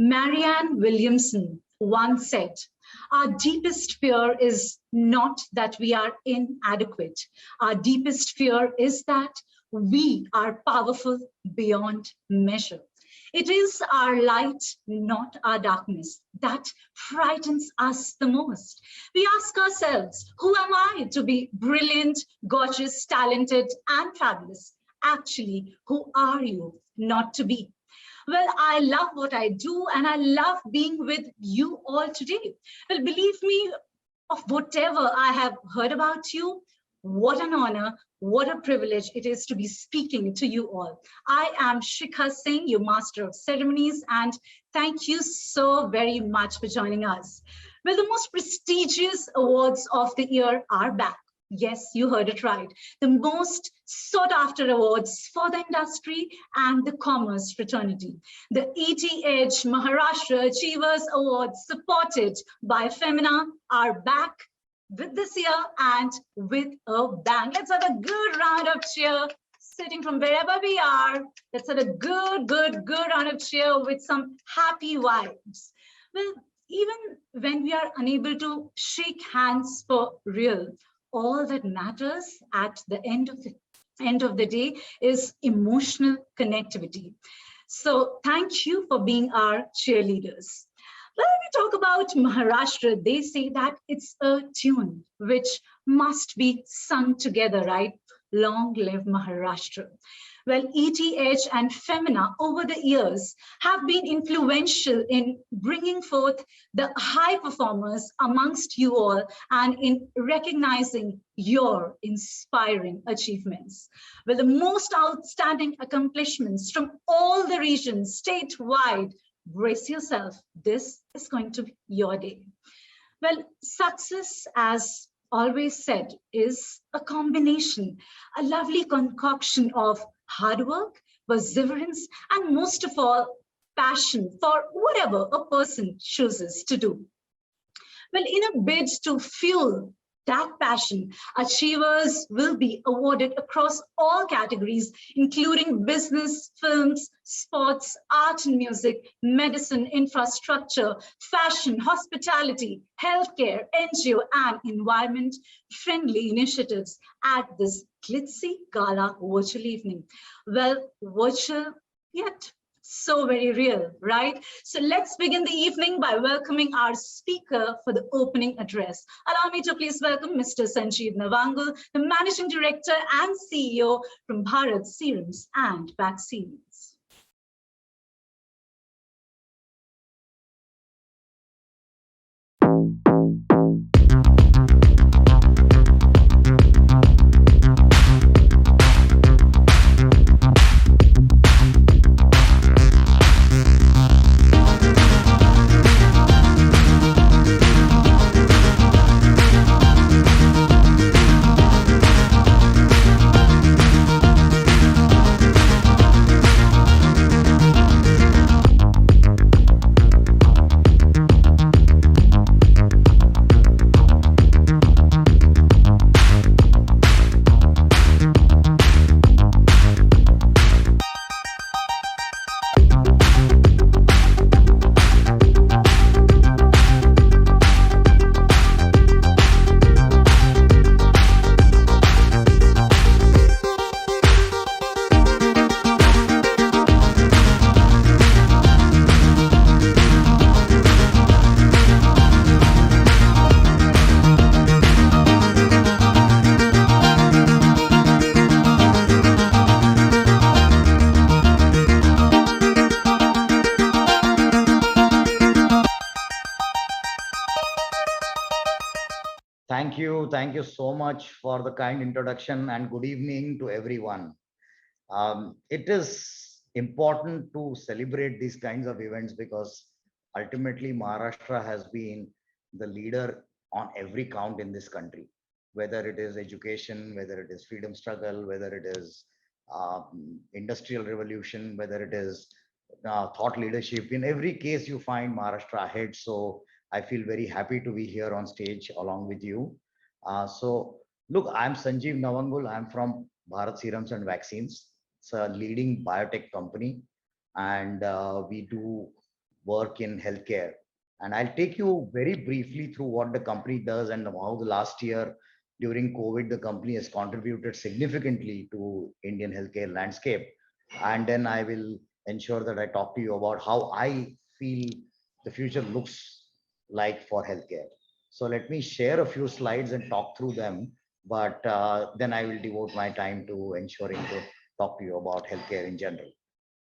Marianne Williamson once said, "Our deepest fear is not that we are inadequate. Our deepest fear is that we are powerful beyond measure." It is our light, not our darkness, that frightens us the most. We ask ourselves, who am I to be brilliant, gorgeous, talented, and fabulous? Actually, who are you not to be? Well, I love what I do, and I love being with you all today. Well, believe me, of whatever I have heard about you, what an honor, what a privilege it is to be speaking to you all. I am Shikha Singh, your Master of Ceremonies, and thank you so very much for joining us. Well, the most prestigious awards of the year are back. Yes, you heard it right. The most sought after awards for the industry and the commerce fraternity. The ETH Maharashtra Achievers Awards, supported by Femina, are back with this year and with a bang. Let's have a good round of cheer, sitting from wherever we are. Let's have a good round of cheer with some happy vibes. Well, even when we are unable to shake hands for real, all that matters at the end of the day is emotional connectivity. So thank you for being our cheerleaders. When we talk about Maharashtra, they say that it's a tune which must be sung together, right? Long live Maharashtra. Well, ETH and Femina over the years have been influential in bringing forth the high performers amongst you all and in recognizing your inspiring achievements. Well, the most outstanding accomplishments from all the regions statewide. Brace yourself, this is going to be your day. Well, success, as always said, is a combination, a lovely concoction of hard work, perseverance, and most of all, passion for whatever a person chooses to do. Well, in a bid to fuel that passion, achievers will be awarded across all categories, including business, films, sports, art and music, medicine, infrastructure, fashion, hospitality, healthcare, NGO, and environment-friendly initiatives at this glitzy gala virtual evening. Well, virtual yet so very real, right? So let's begin the evening by welcoming our speaker for the opening address. Allow me to please welcome Mr. Sanjeev Navangul, the Managing Director and CEO from Bharat Serums and Vaccines. Thank you so much for the kind introduction and good evening to everyone. It is important to celebrate these kinds of events because ultimately Maharashtra has been the leader on every count in this country, whether it is education, whether it is freedom struggle, whether it is industrial revolution, whether it is thought leadership. In every case, you find Maharashtra ahead. So I feel very happy to be here on stage along with you. Look, I'm Sanjeev Navangul. I'm from Bharat Serums and Vaccines. It's a leading biotech company, and we do work in healthcare. And I'll take you very briefly through what the company does and how the last year during COVID, the company has contributed significantly to Indian healthcare landscape. And then I will ensure that I talk to you about how I feel the future looks like for healthcare. So let me share a few slides and talk through them, but then I will devote my time to ensuring to talk to you about healthcare in general.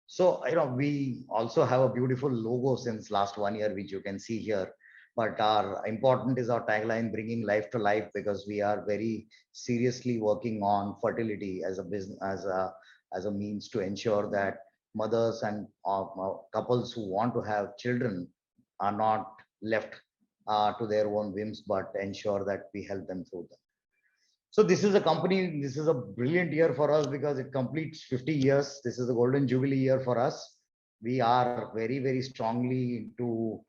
So, we also have a beautiful logo since last 1 year, which you can see here. But our important is our tagline, bringing life to life, because we are very seriously working on fertility as a business, as a means to ensure that mothers and couples who want to have children are not left to their own whims, but ensure that we help them through them. So this is a company, this is a brilliant year for us because it completes 50 years. This is a golden jubilee year for us. We are very, very strongly into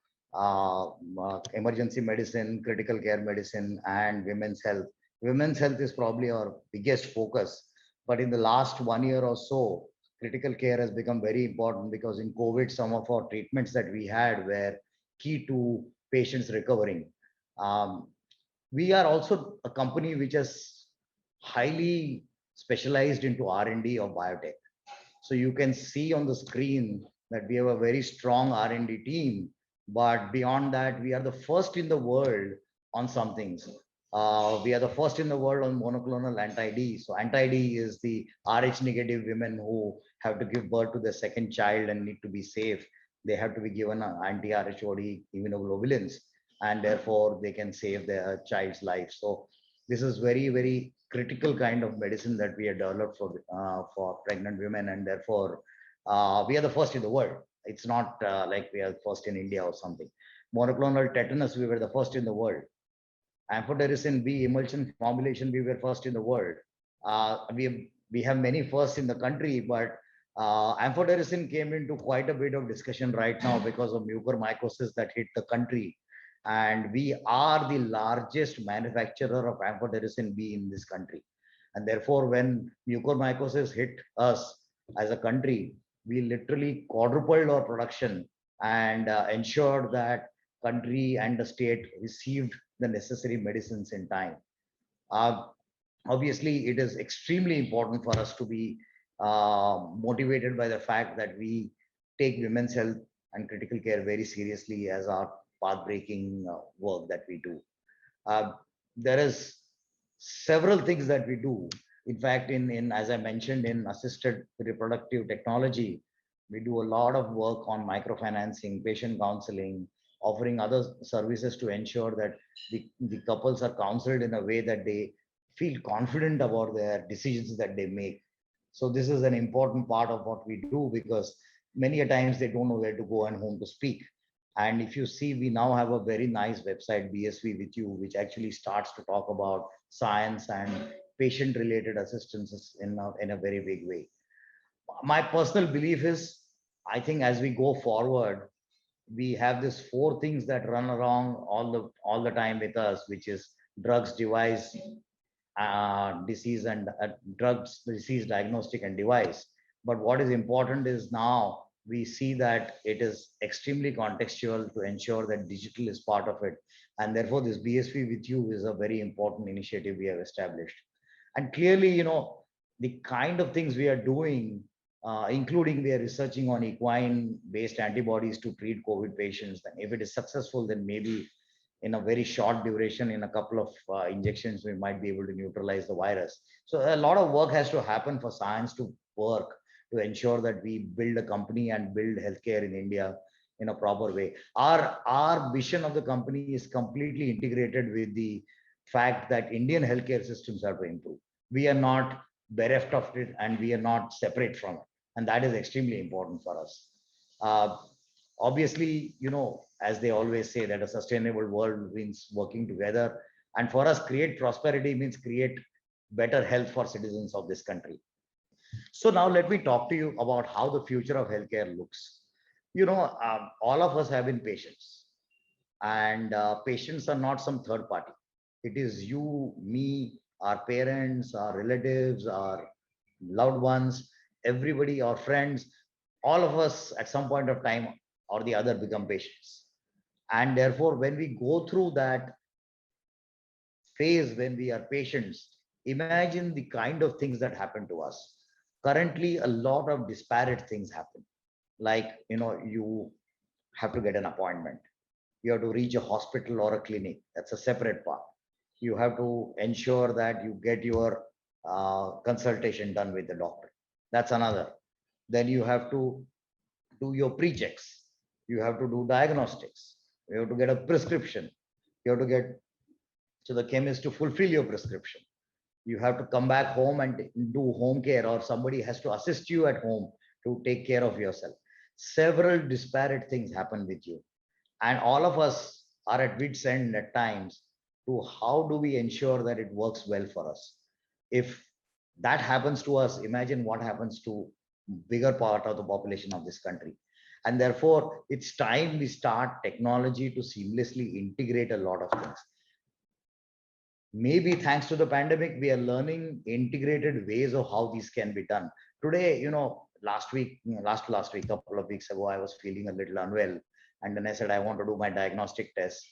emergency medicine, critical care medicine, and women's health. Women's health is probably our biggest focus. But in the last 1 year or so, critical care has become very important because in COVID, some of our treatments that we had were key to patients recovering. Um, we are also a company which is highly specialized into R&D of biotech. So you can see on the screen that we have a very strong R&D team, but beyond that, we are the first in the world on some things. We are the first in the world on monoclonal anti-D. So anti-D is the Rh negative women who have to give birth to their second child and need to be safe. They have to be given anti-Rhod immunoglobulins, and therefore they can save their child's life. So this is very, very critical kind of medicine that we have developed for pregnant women, and therefore we are the first in the world. It's not like we are first in India or something. Monoclonal tetanus, we were the first in the world. Amphotericin B emulsion formulation, we were first in the world. We have many firsts in the country, but amphotericin came into quite a bit of discussion right now because of mucormycosis that hit the country. And we are the largest manufacturer of amphotericin B in this country. And therefore, when mucormycosis hit us as a country, we literally quadrupled our production and ensured that country and the state received the necessary medicines in time. Uh, Obviously, it is extremely important for us to be motivated by the fact that we take women's health and critical care very seriously as our path-breaking work that we do. Uh, there is several things that we do. In fact, in as I mentioned, in assisted reproductive technology, we do a lot of work on microfinancing, patient counseling, offering other services to ensure that the couples are counseled in a way that they feel confident about their decisions that they make. So this is an important part of what we do because many a times they don't know where to go and whom to speak. And if you see, we now have a very nice website, BSV with you, which actually starts to talk about science and patient related assistances in a very big way. My personal belief is, I think as we go forward, we have this four things that run around all the time with us, which is drugs, device, disease, and drugs, disease diagnostic and device. But what is important is now we see that it is extremely contextual to ensure that digital is part of it. And therefore, this BSV with you is a very important initiative we have established. And clearly, the kind of things we are doing, including we are researching on equine based antibodies to treat COVID patients. And if it is successful, then maybe in a very short duration, in a couple of injections, we might be able to neutralize the virus. So a lot of work has to happen for science to work to ensure that we build a company and build healthcare in India in a proper way. Our vision of the company is completely integrated with the fact that Indian healthcare systems are to improve. We are not bereft of it and we are not separate from it. And that is extremely important for us. Uh, Obviously, as they always say, that a sustainable world means working together. And for us, create prosperity means create better health for citizens of this country. So now let me talk to you about how the future of healthcare looks. All of us have been patients, and patients are not some third party. It is you, me, our parents, our relatives, our loved ones, everybody, our friends, all of us at some point of time or the other become patients. And therefore, when we go through that phase when we are patients, imagine the kind of things that happen to us. Currently, a lot of disparate things happen. Like, you have to get an appointment. You have to reach a hospital or a clinic. That's a separate part. You have to ensure that you get your consultation done with the doctor. That's another. Then you have to do your pre-checks. You have to do diagnostics. You have to get a prescription. You have to get to the chemist to fulfill your prescription. You have to come back home and do home care, or somebody has to assist you at home to take care of yourself. Several disparate things happen with you, and all of us are at wit's end at times to how do we ensure that it works well for us. If that happens to us, imagine what happens to bigger part of the population of this country. And therefore, it's time we start technology to seamlessly integrate a lot of things. Maybe thanks to the pandemic, we are learning integrated ways of how these can be done. Today, last week, last week, couple of weeks ago, I was feeling a little unwell. And then I said, I want to do my diagnostic test.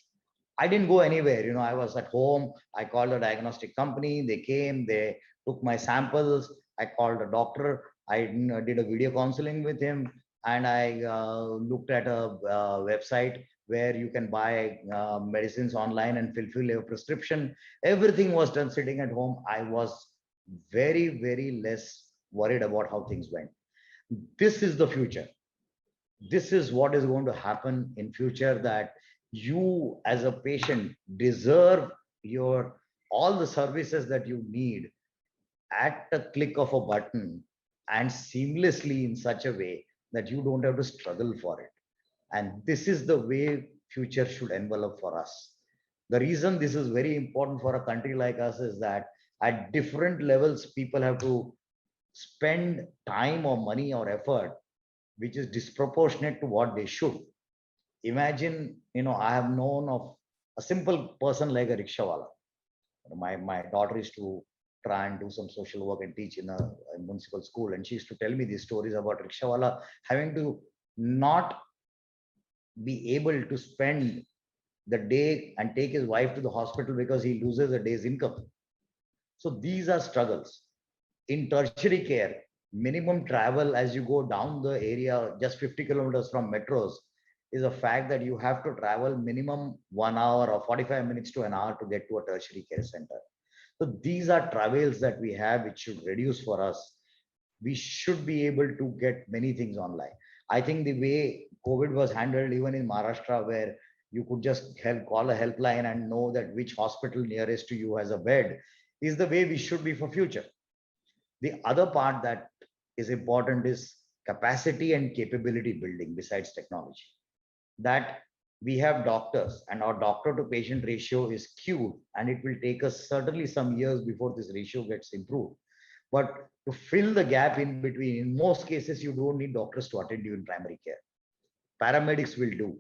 I didn't go anywhere. I was at home. I called a diagnostic company. They came, they took my samples. I called a doctor. I did a video counseling with him. And I looked at a website where you can buy medicines online and fulfill your prescription. Everything was done sitting at home. I was very, very less worried about how things went. This is the future. This is what is going to happen in future, that you as a patient deserve your all the services that you need at a click of a button, and seamlessly in such a way that you don't have to struggle for it. And this is the way future should envelop for us. The reason this is very important for a country like us is that at different levels, people have to spend time or money or effort, which is disproportionate to what they should. Imagine, I have known of a simple person like a rickshawala. My daughter used to try and do some social work and teach in a municipal school. And she used to tell me these stories about rickshawala having to not be able to spend the day and take his wife to the hospital because he loses a day's income. So these are struggles. In tertiary care, minimum travel as you go down the area, just 50 kilometers from metros, is a fact that you have to travel minimum 1 hour or 45 minutes to an hour to get to a tertiary care center. So these are travails that we have, which should reduce for us. We should be able to get many things online. I think the way COVID was handled, even in Maharashtra, where you could just call a helpline and know that which hospital nearest to you has a bed, is the way we should be for future. The other part that is important is capacity and capability building besides technology. That we have doctors, and our doctor to patient ratio is skewed, and it will take us certainly some years before this ratio gets improved. But to fill the gap in between, in most cases, you don't need doctors to attend you in primary care. Paramedics will do.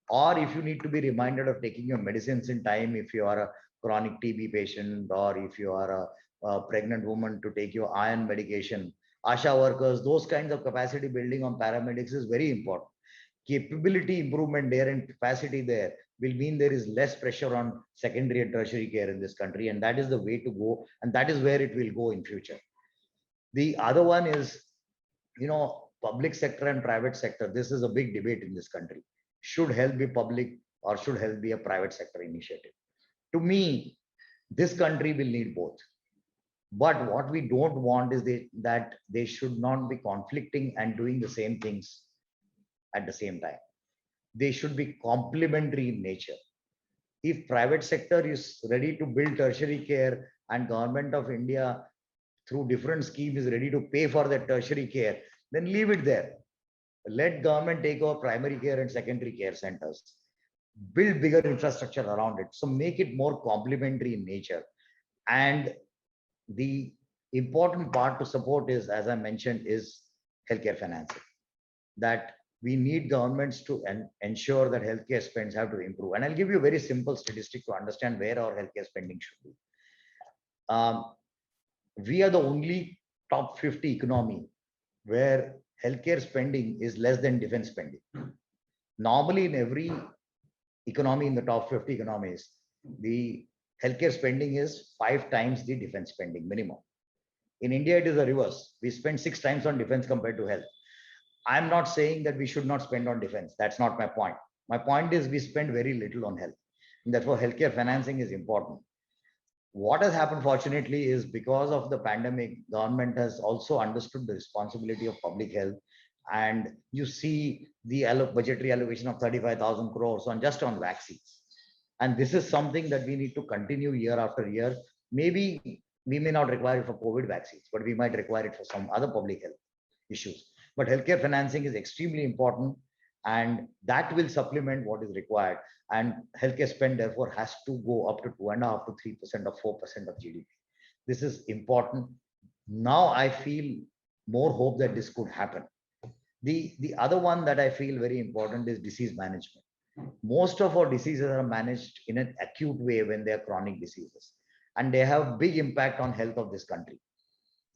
Or if you need to be reminded of taking your medicines in time, if you are a chronic TB patient, or if you are a pregnant woman, to take your iron medication, ASHA workers, those kinds of capacity building on paramedics is very important. Capability improvement there and capacity there will mean there is less pressure on secondary and tertiary care in this country. And that is the way to go. And that is where it will go in future. The other one is, public sector and private sector. This is a big debate in this country. Should health be public or should health be a private sector initiative? To me, this country will need both. But what we don't want is that they should not be conflicting and doing the same things at the same time. They should be complementary in nature. If private sector is ready to build tertiary care and government of India through different schemes is ready to pay for that tertiary care, then leave it there. Let government take over primary care and secondary care centers. Build bigger infrastructure around it. So make it more complementary in nature. And the important part to support is, as I mentioned, is healthcare financing. That we need governments to ensure that healthcare spends have to improve. And I'll give you a very simple statistic to understand where our healthcare spending should be. We are the only top 50 economy where healthcare spending is less than defense spending. Normally, in every economy in the top 50 economies, the healthcare spending is 5 times the defense spending minimum. In India, it is the reverse. We spend 6 times on defense compared to health. I'm not saying that we should not spend on defense. That's not my point. My point is we spend very little on health. And therefore, healthcare financing is important. What has happened, fortunately, is because of the pandemic, government has also understood the responsibility of public health. And you see the budgetary allocation of 35,000 crores on just on vaccines. And this is something that we need to continue year after year. Maybe we may not require it for COVID vaccines, but we might require it for some other public health issues. But healthcare financing is extremely important, and that will supplement what is required. And healthcare spend, therefore, has to go up to 2.5 to 3% or 4% of GDP. This is important. Now I feel more hope that this could happen. The other one that I feel very important is disease management. Most of our diseases are managed in an acute way when they are chronic diseases, and they have big impact on health of this country.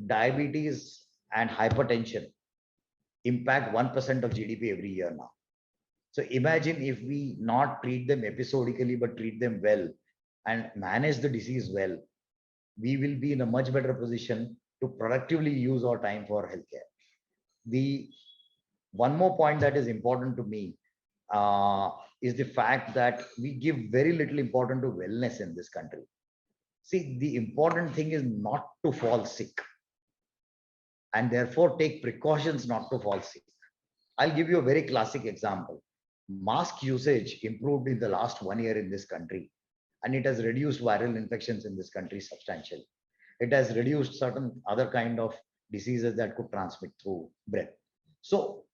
Diabetes and hypertension impact 1% of GDP every year now. So imagine if we not treat them episodically, but treat them well and manage the disease well, we will be in a much better position to productively use our time for healthcare. The one more point that is important to me is the fact that we give very little importance to wellness in this country. See, the important thing is not to fall sick, and therefore take precautions not to fall sick. I'll give you a very classic example. Mask usage improved in the last 1 year in this country, and it has reduced viral infections in this country substantially. It has reduced certain other kind of diseases that could transmit through breath. So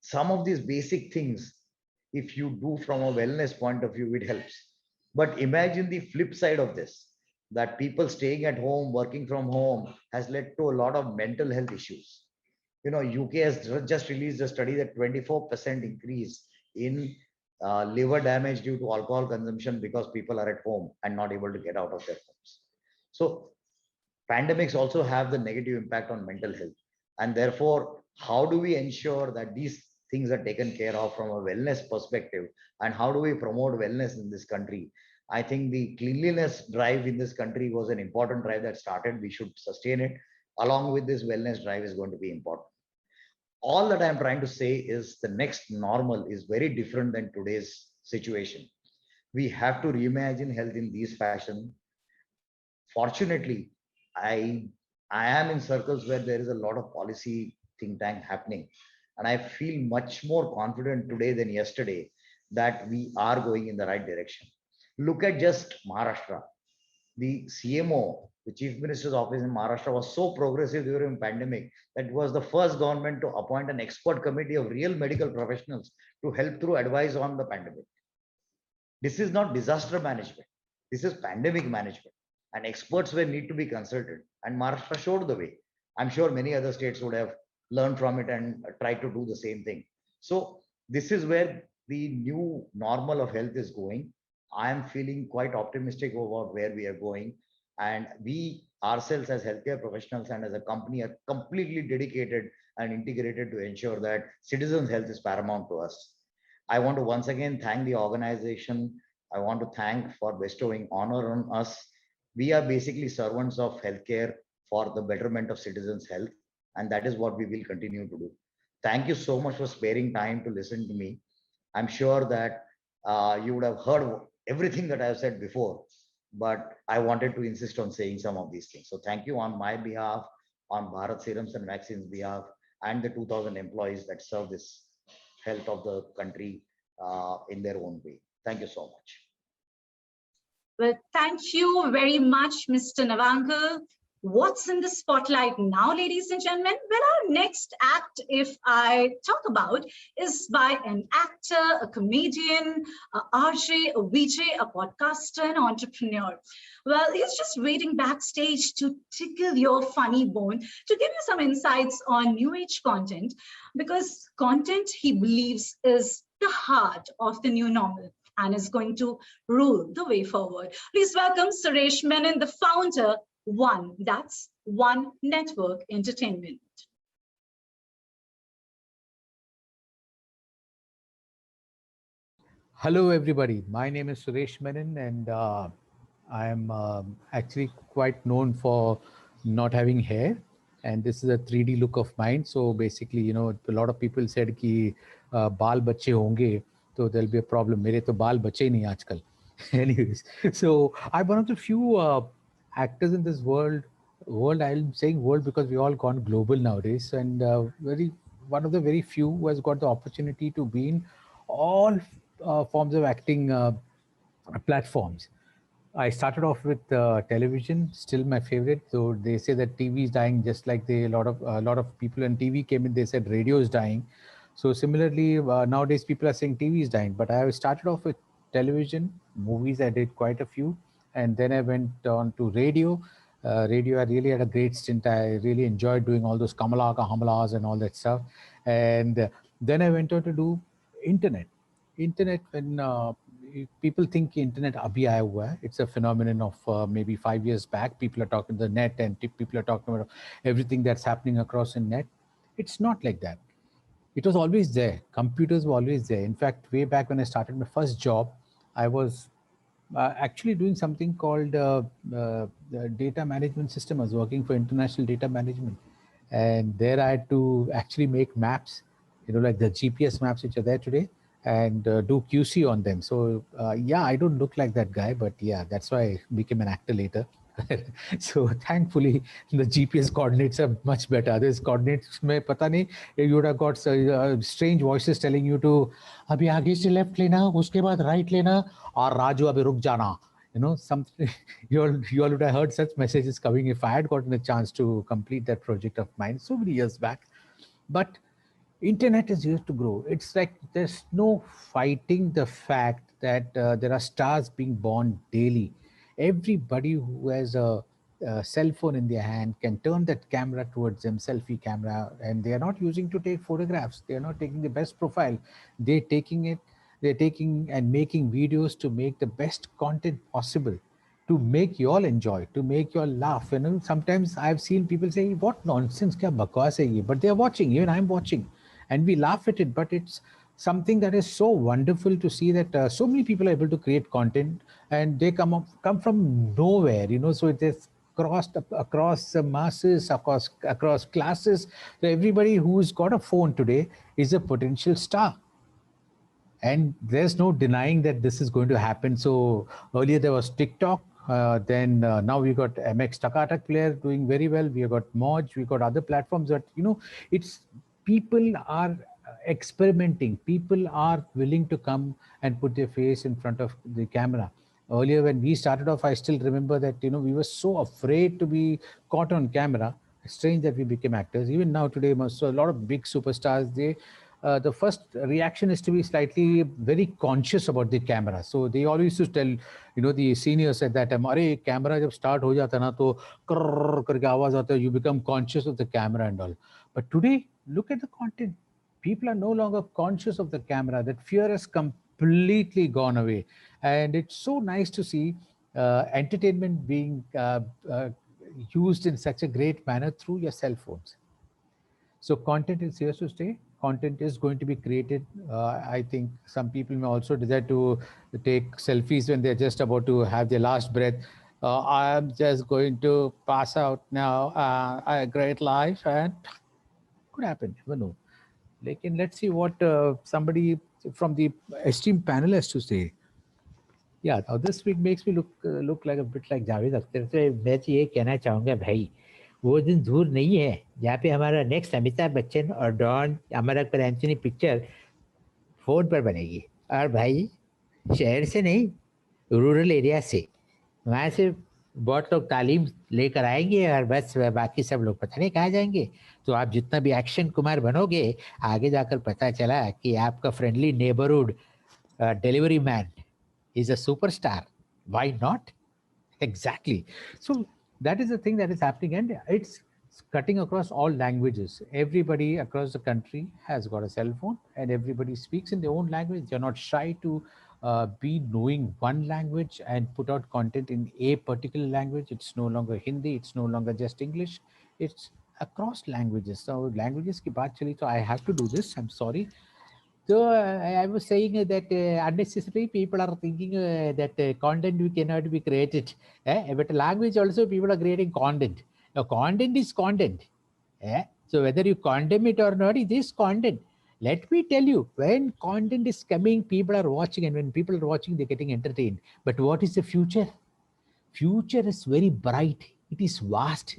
some of these basic things, if you do from a wellness point of view, it helps. But imagine the flip side of this, that people staying at home, working from home has led to a lot of mental health issues. You know, UK has just released a study that 24% increase in liver damage due to alcohol consumption because people are at home and not able to get out of their homes. So pandemics also have the negative impact on mental health. And therefore, how do we ensure that these things are taken care of from a wellness perspective? And how do we promote wellness in this country? I think the cleanliness drive in this country was an important drive that started. We should sustain it. Along with this wellness drive is going to be important. All that I'm trying to say is the next normal is very different than today's situation. We have to reimagine health in these fashion. Fortunately, I I am in circles where there is a lot of policy think tank happening, and I feel much more confident today than yesterday that we are going in the right direction. Look at just Maharashtra. The CMO, the Chief Minister's Office in Maharashtra, was so progressive during pandemic that it was the first government to appoint an expert committee of real medical professionals to help through advice on the pandemic. This is not disaster management. This is pandemic management. And experts will need to be consulted. And Maharashtra showed the way. I'm sure many other states would have learned from it and tried to do the same thing. So this is where the new normal of health is going. I am feeling quite optimistic about where we are going. And we ourselves as healthcare professionals and as a company are completely dedicated and integrated to ensure that citizens' health is paramount to us. I want to once again thank the organization. I want to thank for bestowing honor on us. We are basically servants of healthcare for the betterment of citizens' health, and that is what we will continue to do. Thank you so much for sparing time to listen to me. I'm sure that you would have heard everything that I've said before, but I wanted to insist on saying some of these things. So thank you on my behalf, on Bharat Serums and Vaccines behalf, and the 2,000 employees that serve this health of the country in their own way. Thank you so much. Well, thank you very much, Mr. Navangal. What's in the spotlight now, ladies and gentlemen? Well, our next act, if I talk about, is by an actor, a comedian, a RJ, a VJ, a podcaster, an entrepreneur. Well, he's just waiting backstage to tickle your funny bone, to give you some insights on new age content, because content, he believes, is the heart of the new normal and is going to rule the way forward. Please welcome Suresh Menon, the founder, that's One Network Entertainment. Hello, everybody. My name is Suresh Menon, and I am actually quite known for not having hair. And this is a 3D look of mine. So basically, a lot of people said कि बाल बच्चे होंगे, so there'll be a problem. मेरे तो बाल बच्चे ही नहीं आजकल. Anyways, so I'm one of the few actors in this world. World, I'm saying world because we all gone global nowadays, and very one of the very few who has got the opportunity to be in all forms of acting platforms. I started off with television, still my favorite. So they say that TV is dying, just like a lot of people when TV came in, they said radio is dying. So similarly, nowadays people are saying TV is dying. But I started off with television, movies. I did quite a few, and then I went on to radio. Radio, I really had a great stint. I really enjoyed doing all those Kamala Hamalas and all that stuff. And then I went on to do internet. Internet, when people think internet abhi aaya hua hai, it's a phenomenon of maybe 5 years back. People are talking the net, and people are talking about everything that's happening across the net. It's not like that. It was always there. Computers were always there. In fact, way back when I started my first job, I was actually doing something called the data management system. I was working for international data management, and there I had to actually make maps, like the GPS maps which are there today, and do QC on them. So yeah, I don't look like that guy, but yeah, that's why I became an actor later. So thankfully, the GPS coordinates are much better. There's coordinates में पता नहीं, you would have got strange voices telling you to अभी आगे से left लेना, उसके बाद right लेना, और राजू अभी रुक जाना. Something you all would have heard such messages coming if I had gotten a chance to complete that project of mine so many years back. But internet is here to grow. It's like there's no fighting the fact that there are stars being born daily. Everybody who has a cell phone in their hand can turn that camera towards them, selfie camera, and they are not using to take photographs. They are not taking the best profile. They're taking and making videos to make the best content possible, to make you all enjoy, to make you all laugh. Sometimes I've seen people say, "What nonsense, kya bakwas hai ye?" But they're watching. Even I'm watching, and we laugh at it. But it's something that is so wonderful to see that so many people are able to create content, and they come from nowhere. So it is crossed across the masses, across classes. So everybody who's got a phone today is a potential star, and there's no denying that this is going to happen. So earlier there was TikTok, then now we got MX Takatak player doing very well. We have got Moj, we got other platforms that it's people are experimenting. People are willing to come and put their face in front of the camera. Earlier when we started off, I still remember that we were so afraid to be caught on camera. Strange that we became actors. Even now today, so a lot of big superstars, the first reaction is to be slightly very conscious about the camera. So they always used to tell, the seniors at that time, "Arey, camera jab start ho jata na, to krrr karke awaaz aata hai, you become conscious of the camera and all." But today, look at the content. People are no longer conscious of the camera. That fear has completely gone away. And it's so nice to see entertainment being used in such a great manner through your cell phones. So content is here to stay. Content is going to be created. I think some people may also desire to take selfies when they're just about to have their last breath. I'm just going to pass out now. A great life, and could happen. Never know. Let's see what somebody from the esteemed panel has to say. Yeah, now this week makes me look like a bit like Javed Akhtar. तो मैं तो ये कहना चाहूँगा भाई, वो दिन दूर नहीं है जहाँ पे हमारा नेक्स्ट अमिताभ बच्चन और don Amar Akbar Anthony picture phone पर बनेगी। और भाई, शहर से नहीं, रूरल एरिया से, वहाँ से बहुत लोग तालीम लेकर आएंगे और बस बाकी सब लोग पता नहीं कहाँ जाएंगे। तो आप जितना भी एक्शन कुमार बनोगे, आगे जाकर पता चला कि आपका friendly neighbourhood delivery man is a superstar. Why not? Exactly. So that is the thing that is happening, and it's cutting across all languages. Everybody across the country has got a cell phone, and everybody speaks in their own language. They're not shy to be knowing one language and put out content in a particular language. It's no longer Hindi. It's no longer just English. It's across languages. So languages की बात चली, so I have to do this. I'm sorry. So I was saying that unnecessarily people are thinking that content we cannot be created. But language also people are creating content. Now, content is content. So whether you condemn it or not, it is content. Let me tell you, when content is coming, people are watching, and when people are watching, they're getting entertained. But what is the future? Future is very bright. It is vast.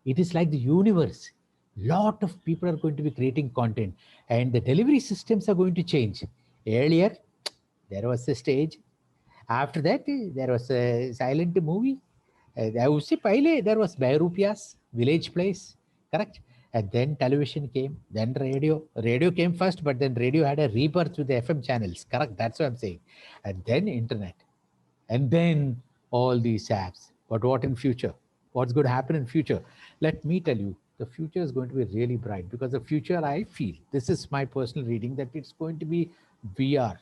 It is like the universe. Lot of people are going to be creating content, and the delivery systems are going to change. Earlier, there was a stage. After that, there was a silent movie. उससे पहले there was Bairupias, Village Place, correct? And then television came, then radio. Radio came first, but then radio had a rebirth with the FM channels, correct? That's what I'm saying. And then internet, and then all these apps. But what in future? What's going to happen in future? Let me tell you, the future is going to be really bright, because the future, I feel, this is my personal reading, that it's going to be VR,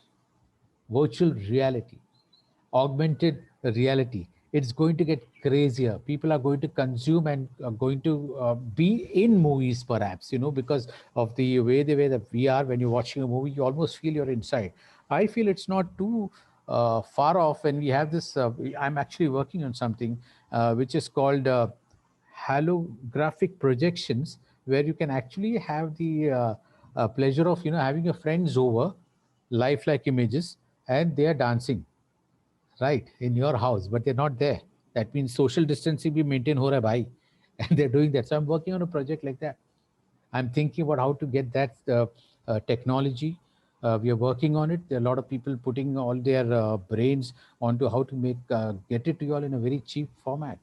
virtual reality, augmented reality. It's going to get crazier. People are going to consume and are going to be in movies, perhaps, because of the way the VR, when you're watching a movie, you almost feel you're inside. I feel it's not too far off when we have this. I'm actually working on something which is called holographic projections, where you can actually have the pleasure of having your friends over, lifelike images, and they are dancing right in your house, but they're not there. That means social distancing be maintained ho raha hai bhai. And they're doing that. So I'm working on a project like that. I'm thinking about how to get that technology. We are working on it. There are a lot of people putting all their brains onto how to get it to you all in a very cheap format.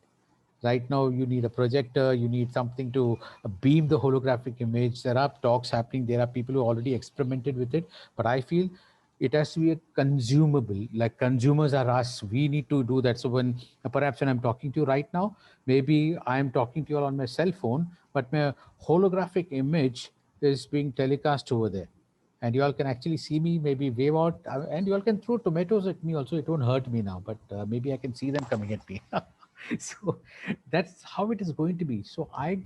Right now, you need a projector, you need something to beam the holographic image. There are talks happening, there are people who already experimented with it, but I feel it has to be a consumable, like consumers are us. We need to do that. So perhaps when I'm talking to you right now, maybe I'm talking to you all on my cell phone, but my holographic image is being telecast over there. And you all can actually see me, maybe wave out, and you all can throw tomatoes at me also. It won't hurt me now, but maybe I can see them coming at me. So that's how it is going to be. So I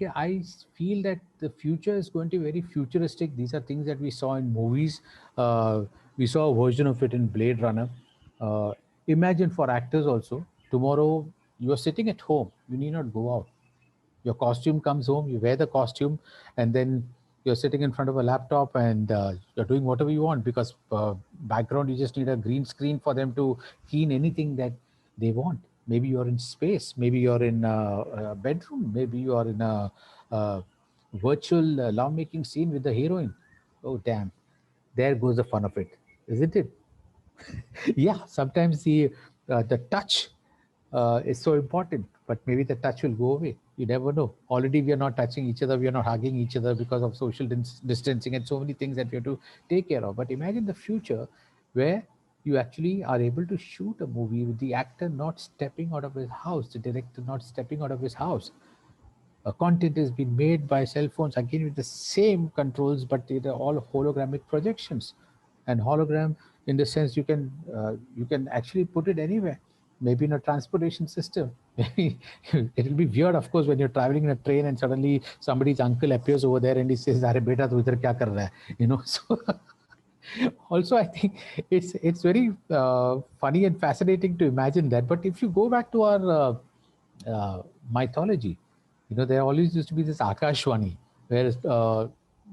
feel that the future is going to be very futuristic. These are things that we saw in movies. We saw a version of it in Blade Runner. uh, Imagine for actors also, tomorrow you are sitting at home, you need not go out. Your costume comes home, you wear the costume, and then you're sitting in front of a laptop, and you're doing whatever you want, because background, you just need a green screen for them to keen anything that they want. Maybe you're in space, maybe you're in a bedroom, maybe you are in a virtual love-making scene with the heroine. Oh, damn. There goes the fun of it, isn't it? Yeah, sometimes the touch is so important, but maybe the touch will go away. You never know. Already we are not touching each other, we are not hugging each other because of social distancing and so many things that we have to take care of. But imagine the future where you actually are able to shoot a movie with the actor not stepping out of his house, the director not stepping out of his house. Content is being made by cell phones, again with the same controls, but they are all hologramic projections. And hologram, in the sense, you can actually put it anywhere, maybe in a transportation system. Maybe it will be weird, of course, when you're traveling in a train and suddenly somebody's uncle appears over there and he says, "Arey beta, tu idhar kya kar raha hai?" So also, I think it's very funny and fascinating to imagine that. But if you go back to our mythology, there always used to be this Akashwani, where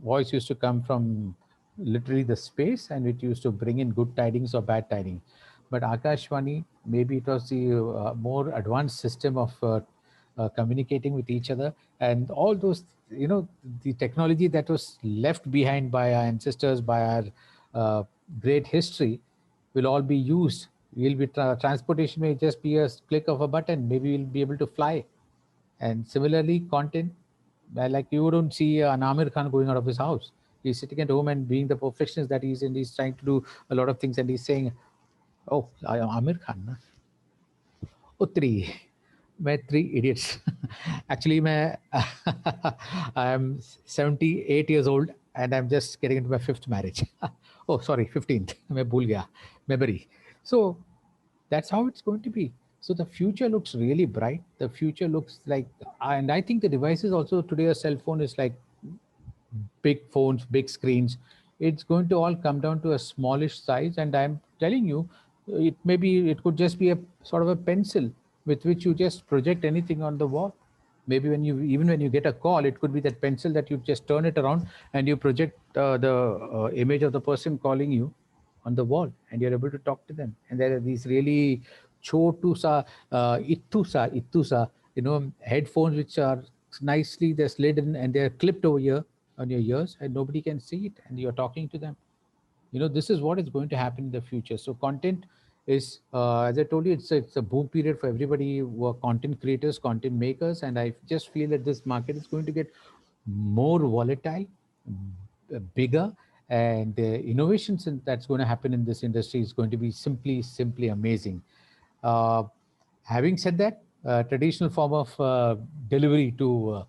voice used to come from literally the space, and it used to bring in good tidings or bad tidings. But Akashwani, maybe it was the more advanced system of communicating with each other, and all those, the technology that was left behind by our ancestors, by our great history, will all be used. We'll be transportation may just be a click of a button. Maybe we'll be able to fly. And similarly, content, like you don't see an Amir Khan going out of his house. He's sitting at home and being the perfectionist that he's in. He's trying to do a lot of things, and he's saying, "Oh, I am Amir Khan, na? Oh, three. मैं three idiots." Actually, I am 78 years old and I'm just getting into my fifth marriage. Oh, sorry, 15th. मैं भूल गया. Memory. So that's how it's going to be. So the future looks really bright. The future looks like, and I think the devices also today, a cell phone is like big phones, big screens. it's going to all come down to a smallish size. And I'm telling you, it could just be a sort of a pencil with which you just project anything on the wall. Maybe even when you get a call, it could be that pencil that you just turn it around and you project the image of the person calling you on the wall, and you're able to talk to them. And there are these really chotusa, ittusa, headphones which are nicely, they're slid in and they're clipped over here on your ears, and nobody can see it, and you're talking to them. This is what is going to happen in the future. So content is, as I told you, it's a boom period for everybody who are content creators, content makers, and I just feel that this market is going to get more volatile, bigger, and the innovations that's going to happen in this industry is going to be simply amazing. uh, Having said that, traditional form of delivery to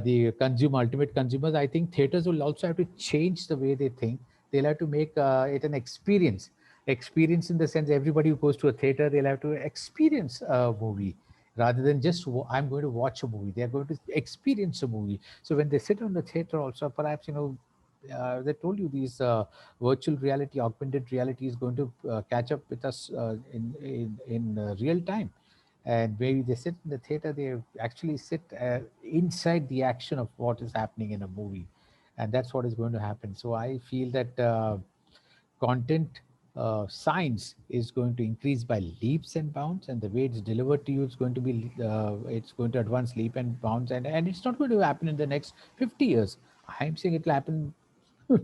the ultimate consumers, I think theaters will also have to change the way they think. They'll have to make it an experience. Experience in the sense, everybody who goes to a theater, they'll have to experience a movie rather than just I'm going to watch a movie. They're going to experience a movie. So when they sit on the theater, also perhaps they told you these virtual reality, augmented reality is going to catch up with us in real time. And maybe they sit in the theater, they actually sit inside the action of what is happening in a movie, and that's what is going to happen. So I feel that content science is going to increase by leaps and bounds, and the way it's delivered to you is going to be it's going to advance leap and bounds, and it's not going to happen in the next 50 years. I'm saying it will happen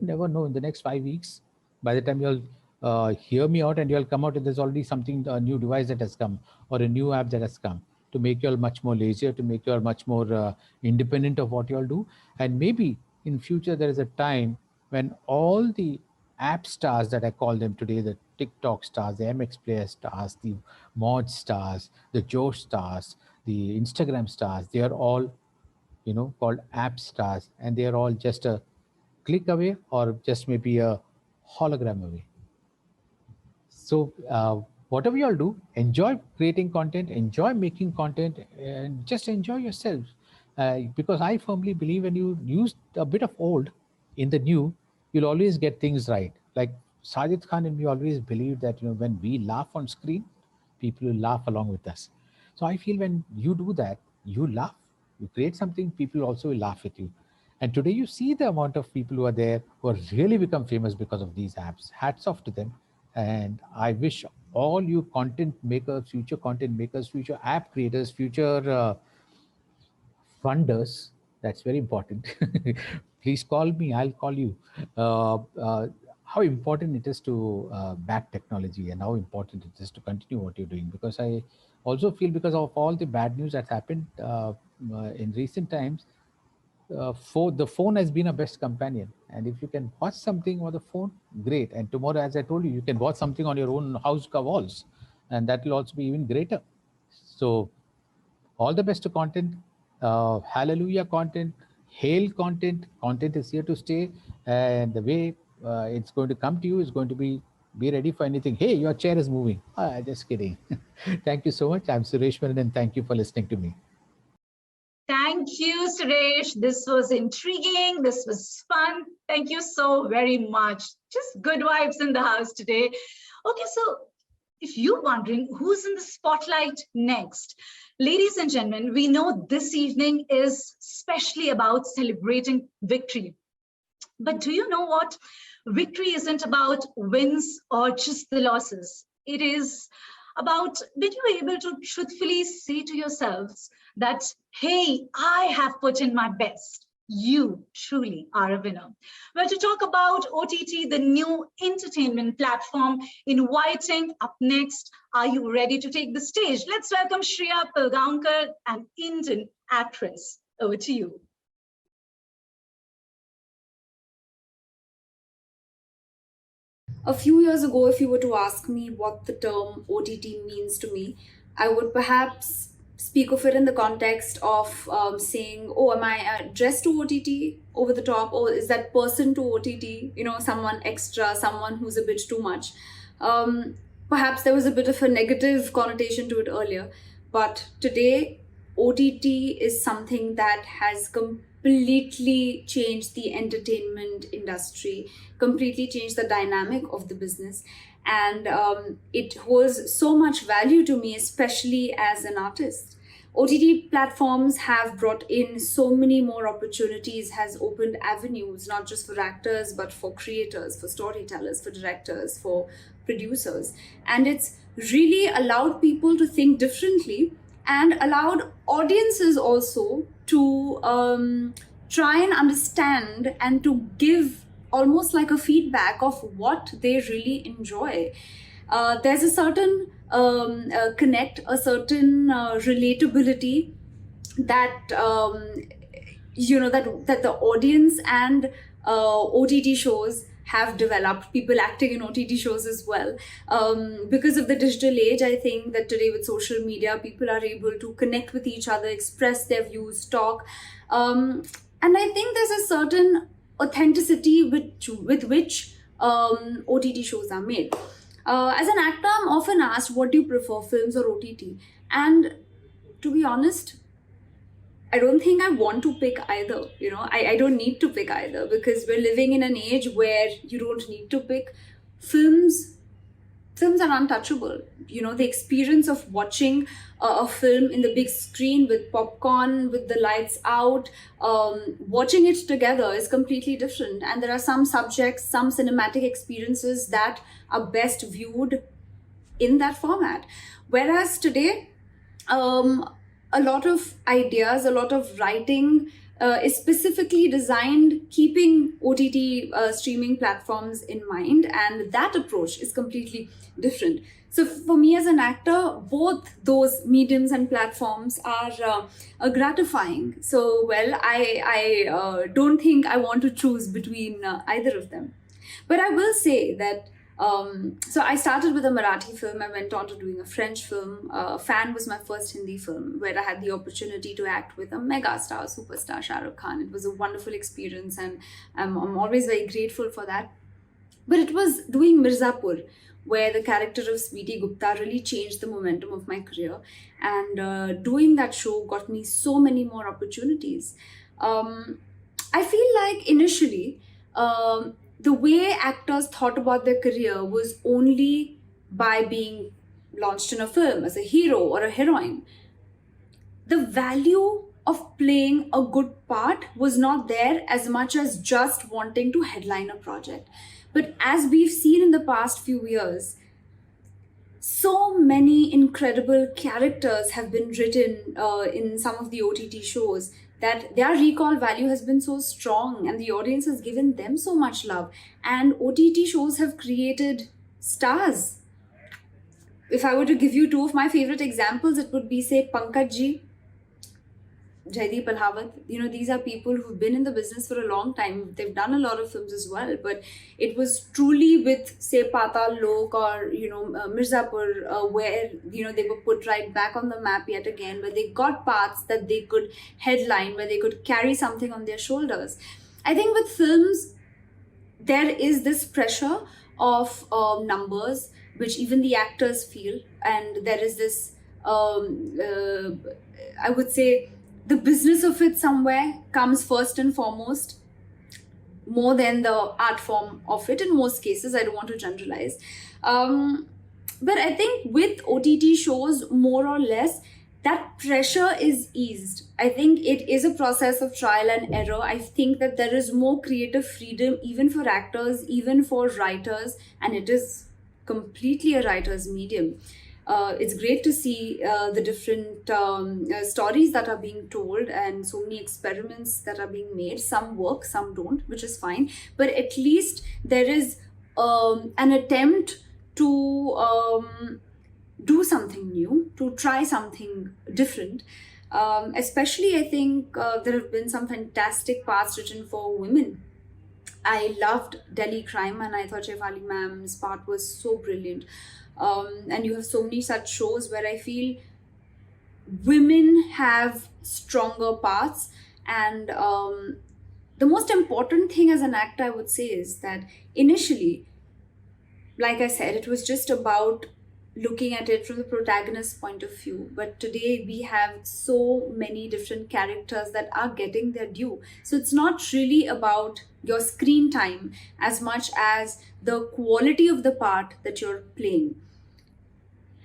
never know, in the next 5 weeks. By the time you'll hear me out and you'll come out and there's already something, a new device that has come or a new app that has come to make you all much more lazier, to make you all much more independent of what you all do. And maybe in future there is a time when all the app stars that I call them today, the TikTok stars, the MX Player stars, the Mod stars, the Josh stars, the Instagram stars, they are all called app stars, and they are all just a click away or just maybe a hologram away. So whatever you all do, enjoy creating content, enjoy making content, and just enjoy yourself. Because I firmly believe when you use a bit of old in the new, you'll always get things right. Like Sajid Khan and me always believe that when we laugh on screen, people will laugh along with us. So I feel when you do that, you laugh, you create something, people also will laugh with you. And today you see the amount of people who are there who are really become famous because of these apps. Hats off to them. And I wish all you content makers, future app creators, future funders, that's very important. Please call me, I'll call you. How important it is to back technology, and how important it is to continue what you're doing. Because I also feel, because of all the bad news that's happened in recent times, the phone has been a best companion. And if you can watch something on the phone, great. And tomorrow, as I told you, you can watch something on your own house walls, and that will also be even greater. So all the best to content. Hallelujah content, hail content. Content is here to stay, and the way it's going to come to you is going to be ready for anything. Hey, your chair is moving. Just kidding. Thank you so much. I'm Suresh Menon, and thank you for listening to me. Thank you, Suresh. This was intriguing. This was fun. Thank you so very much. Just good vibes in the house today. Okay, so if you're wondering who's in the spotlight next, ladies and gentlemen, we know this evening is specially about celebrating victory. But do you know what? Victory isn't about wins or just the losses. It is about, did you able to truthfully say to yourselves that, hey, I have put in my best. You truly are a winner. Well, to talk about OTT, the new entertainment platform, inviting up next, are you ready to take the stage? Let's welcome Shreya Pilgaonkar, an Indian actress. Over to you. A few years ago, if you were to ask me what the term OTT means to me, I would perhaps speak of it in the context of saying, oh, am I dressed to OTT over the top? Or is that person to OTT, someone extra, someone who's a bit too much? Perhaps there was a bit of a negative connotation to it earlier. But today, OTT is something that has completely completely changed the entertainment industry, completely changed the dynamic of the business. And it holds so much value to me, especially as an artist. OTT platforms have brought in so many more opportunities, has opened avenues, not just for actors, but for creators, for storytellers, for directors, for producers. And it's really allowed people to think differently and allowed audiences also to try and understand and to give almost like a feedback of what they really enjoy. There's a certain connect, a certain relatability that that the audience and OTT shows have developed, people acting in OTT shows as well. Because of the digital age, I think that today with social media, people are able to connect with each other, express their views, talk. And I think there's a certain authenticity with which OTT shows are made. As an actor, I'm often asked, what do you prefer, films or OTT? And to be honest, I don't think I want to pick either. I don't need to pick either, because we're living in an age where you don't need to pick. Films are untouchable. The experience of watching a film in the big screen with popcorn, with the lights out, watching it together is completely different. And there are some subjects, some cinematic experiences that are best viewed in that format. Whereas today, a lot of ideas, a lot of writing is specifically designed keeping OTT streaming platforms in mind, and that approach is completely different. So for me as an actor, both those mediums and platforms are gratifying. So I don't think I want to choose between either of them. But I will say that so I started with a Marathi film. I went on to doing a French film. Fan was my first Hindi film, where I had the opportunity to act with a mega star, superstar Shah Rukh Khan. It was a wonderful experience, and I'm always very grateful for that. But it was doing Mirzapur, where the character of Sweetie Gupta really changed the momentum of my career. And doing that show got me so many more opportunities. I feel like initially, the way actors thought about their career was only by being launched in a film as a hero or a heroine. The value of playing a good part was not there as much as just wanting to headline a project. But as we've seen in the past few years, so many incredible characters have been written in some of the OTT shows that their recall value has been so strong and the audience has given them so much love. And OTT shows have created stars. If I were to give you two of my favorite examples, it would be, say, Pankaj Ji, Jaideep Alhawat. These are people who've been in the business for a long time. They've done a lot of films as well, but it was truly with, say, Patal Lok or Mirzapur, where they were put right back on the map yet again, where they got parts that they could headline, where they could carry something on their shoulders. I think with films, there is this pressure of numbers, which even the actors feel, and there is this, I would say, the business of it somewhere comes first and foremost, more than the art form of it in most cases. I don't want to generalize. But I think with OTT shows, more or less, that pressure is eased. I think it is a process of trial and error. I think that there is more creative freedom, even for actors, even for writers, and it is completely a writer's medium. It's great to see the different stories that are being told and so many experiments that are being made. Some work, some don't, which is fine. But at least there is an attempt to do something new, to try something different. Especially, I think there have been some fantastic parts written for women. I loved Delhi Crime, and I thought Shefali ma'am's part was so brilliant. And you have so many such shows where I feel women have stronger parts. And the most important thing as an actor, I would say, is that initially, like I said, it was just about looking at it from the protagonist's point of view. But today we have so many different characters that are getting their due. So it's not really about your screen time as much as the quality of the part that you're playing.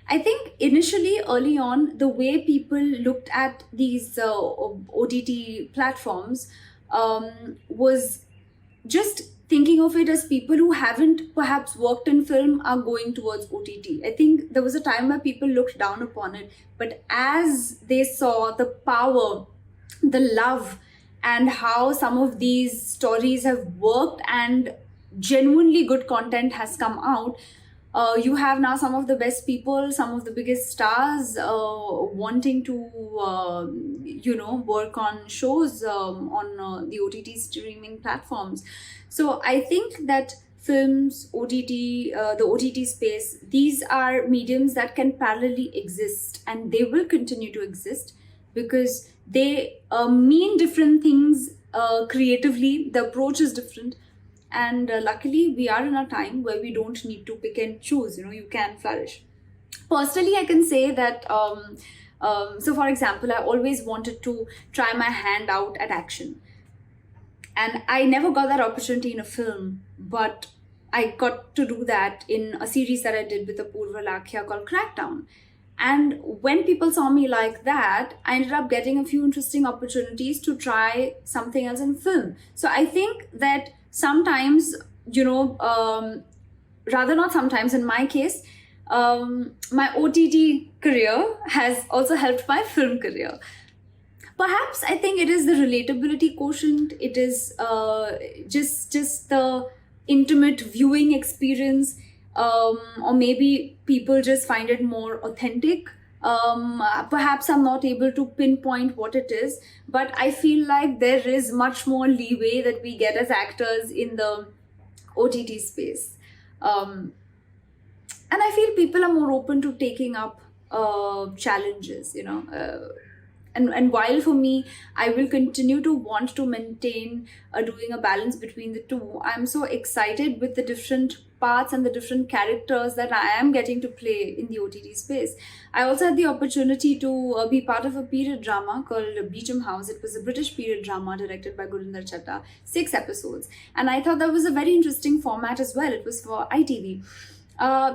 I think initially, early on, the way people looked at these OTT platforms was just thinking of it as people who haven't perhaps worked in film are going towards OTT. I think there was a time where people looked down upon it, but as they saw the power, the love, and how some of these stories have worked and genuinely good content has come out, you have now some of the best people, some of the biggest stars wanting to, work on shows on the OTT streaming platforms. So I think that films, OTT, the OTT space, these are mediums that can parallelly exist, and they will continue to exist because they mean different things creatively. The approach is different. And luckily, we are in a time where we don't need to pick and choose. You can flourish. Personally, I can say that, so for example, I always wanted to try my hand out at action. And I never got that opportunity in a film, but I got to do that in a series that I did with Apurva Lakhia called Crackdown. And when people saw me like that, I ended up getting a few interesting opportunities to try something else in film. So I think that sometimes, rather not sometimes, in my case, my OTT career has also helped my film career. Perhaps I think it is the relatability quotient. It is just the intimate viewing experience, or maybe people just find it more authentic. Perhaps I'm not able to pinpoint what it is, but I feel like there is much more leeway that we get as actors in the OTT space. And I feel people are more open to taking up challenges, and while for me, I will continue to want to maintain doing a balance between the two, I'm so excited with the different parts and the different characters that I am getting to play in the OTT space. I also had the opportunity to be part of a period drama called Beecham House. It was a British period drama directed by Gurinder Chatta, 6 episodes. And I thought that was a very interesting format as well. It was for ITV.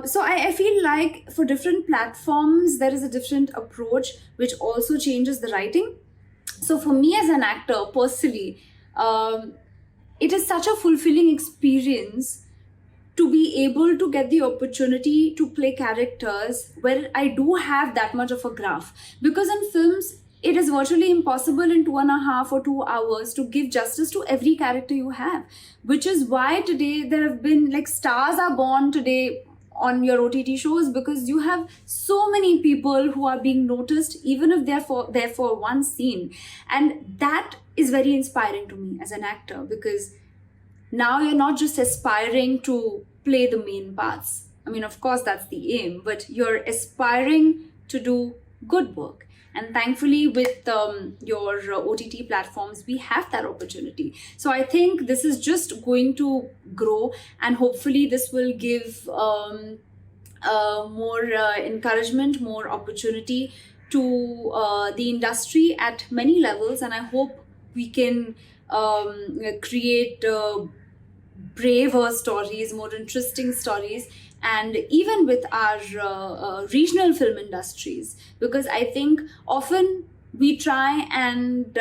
So I feel like for different platforms, there is a different approach which also changes the writing. So for me as an actor, personally, it is such a fulfilling experience to be able to get the opportunity to play characters where I do have that much of a graph. Because in films, it is virtually impossible in 2.5 or 2 hours to give justice to every character you have, which is why today there have been stars are born today on your OTT shows, because you have so many people who are being noticed, even if they're there for one scene. And that is very inspiring to me as an actor, because now you're not just aspiring to play the main parts. I mean, of course, that's the aim, but you're aspiring to do good work. And thankfully, with your OTT platforms, we have that opportunity. So I think this is just going to grow, and hopefully this will give more encouragement, more opportunity to the industry at many levels. And I hope we can create braver stories, more interesting stories, and even with our regional film industries, because I think often we try and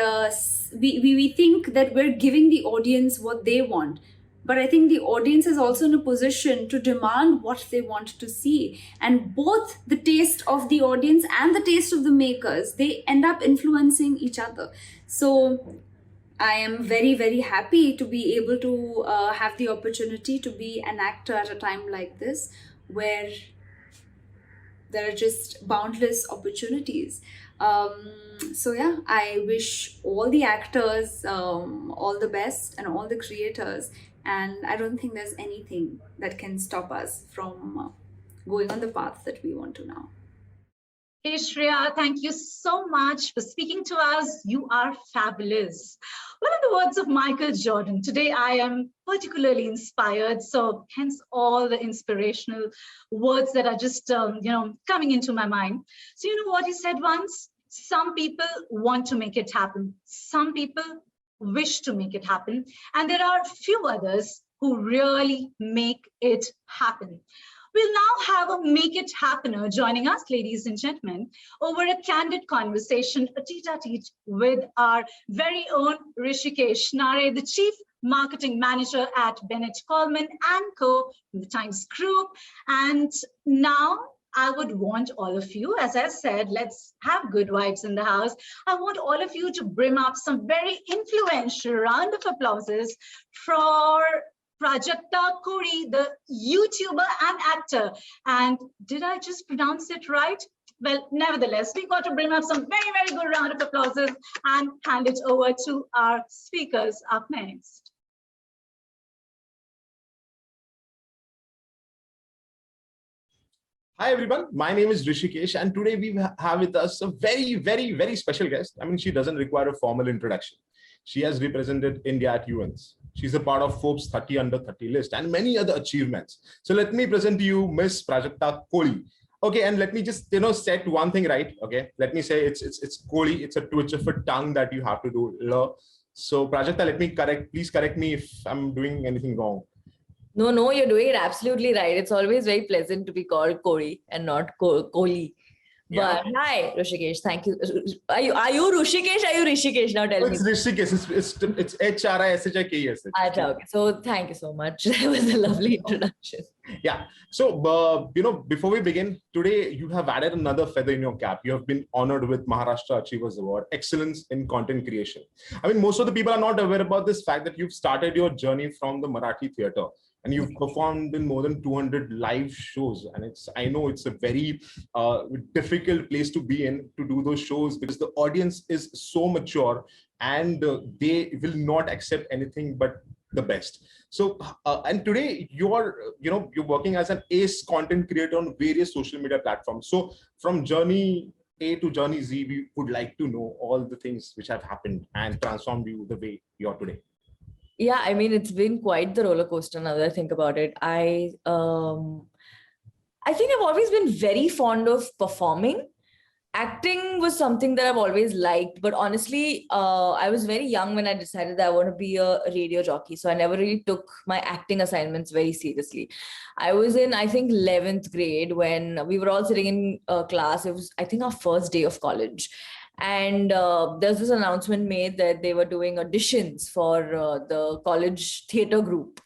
we think that we're giving the audience what they want, but I think the audience is also in a position to demand what they want to see, and both the taste of the audience and the taste of the makers, they end up influencing each other. So I am very, very happy to be able to have the opportunity to be an actor at a time like this, where there are just boundless opportunities. So yeah, I wish all the actors all the best, and all the creators. And I don't think there's anything that can stop us from going on the path that we want to now. Hey Shreya, thank you so much for speaking to us. You are fabulous. Well, in the words of Michael Jordan, today I am particularly inspired. So hence all the inspirational words that are just, coming into my mind. So you know what he said once? Some people want to make it happen. Some people wish to make it happen. And there are few others who really make it happen. We'll now have a Make It Happener joining us, ladies and gentlemen, over a candid conversation, a tete-a-tete with our very own Rishikesh Nare, the Chief Marketing Manager at Bennett Coleman & Co. from the Times Group. And now I would want all of you, as I said, let's have good vibes in the house. I want all of you to brim up some very influential round of applauses for Prajakta Kuri, the YouTuber and actor. And did I just pronounce it right? Well, nevertheless, we got to bring up some very, very good round of applauses and hand it over to our speakers up next. Hi everyone, my name is Rishikesh and today we have with us a very, very, very special guest. I mean, she doesn't require a formal introduction. She has represented India at UNs. She's a part of Forbes 30 under 30 list and many other achievements. So let me present to you Miss Prajakta Koli. Okay, and let me just set one thing right. Okay, let me say it's Koli. It's a twitch of a tongue that you have to do. So Prajakta, please correct me if I'm doing anything wrong. No, you're doing it absolutely right. It's always very pleasant to be called Kori and not Kohli. Yeah. But hi, Rishikesh. Thank you. Are you Rishikesh? Are you Rishikesh? Now tell me. It's Rishikesh. It's HRISHIKES. Okay. So thank you so much. That was a lovely introduction. Yeah. So, before we begin, today you have added another feather in your cap. You have been honored with Maharashtra Achievers Award, Excellence in Content Creation. I mean, most of the people are not aware about this fact that you've started your journey from the Marathi theater. And you've performed in more than 200 live shows. And I know it's a very difficult place to be in to do those shows because the audience is so mature and they will not accept anything but the best. So, and today you're working as an ace content creator on various social media platforms. So from journey A to journey Z, we would like to know all the things which have happened and transformed you the way you are today. Yeah, I mean, it's been quite the roller coaster now that I think about it. I think I've always been very fond of performing. Acting was something that I've always liked, but honestly, I was very young when I decided that I want to be a radio jockey. So I never really took my acting assignments very seriously. I was in, I think, 11th grade when we were all sitting in class. It was, I think, our first day of college. And there's this announcement made that they were doing auditions for the college theater group.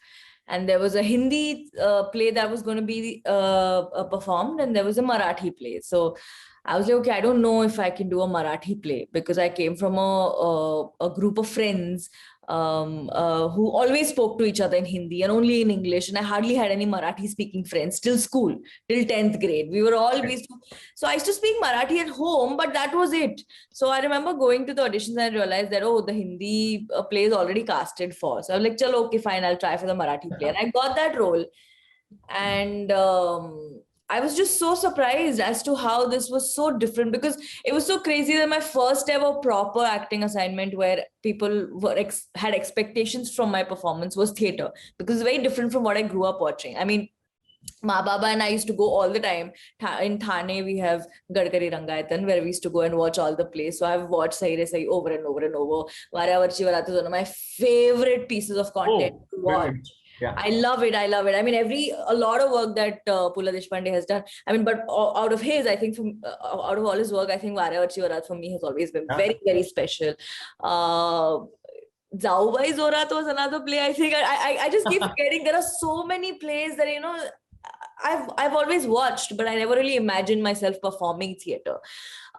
And there was a Hindi play that was going to be performed, and there was a Marathi play. So I was like, okay, I don't know if I can do a Marathi play because I came from a group of friends who always spoke to each other in Hindi and only in English. And I hardly had any Marathi speaking friends till school, till 10th grade. We were always, so I used to speak Marathi at home, but that was it. So I remember going to the auditions and I realized that, oh, the Hindi play is already casted for. So I was like, chalo, okay, fine, I'll try for the Marathi play. And I got that role. And I was just so surprised as to how this was so different because it was so crazy that my first ever proper acting assignment where people had expectations from my performance was theater because it's very different from what I grew up watching. I mean, Ma Baba and I used to go all the time. In Thane, we have Gadkari Rangayatan where we used to go and watch all the plays. So I've watched Sahi Re Sahi over and over and over. Varyavarchi Varat is one of my favorite pieces of content to watch. Yeah. I love it. I love it. I mean, a lot of work that Pula Deshpande has done. I mean, but out of his, I think out of all his work, I think Varyavarchi Varat for me has always been very, very special. Zaubai Zorat was another play. I think I just keep forgetting. There are so many plays that, I've always watched, but I never really imagined myself performing theater.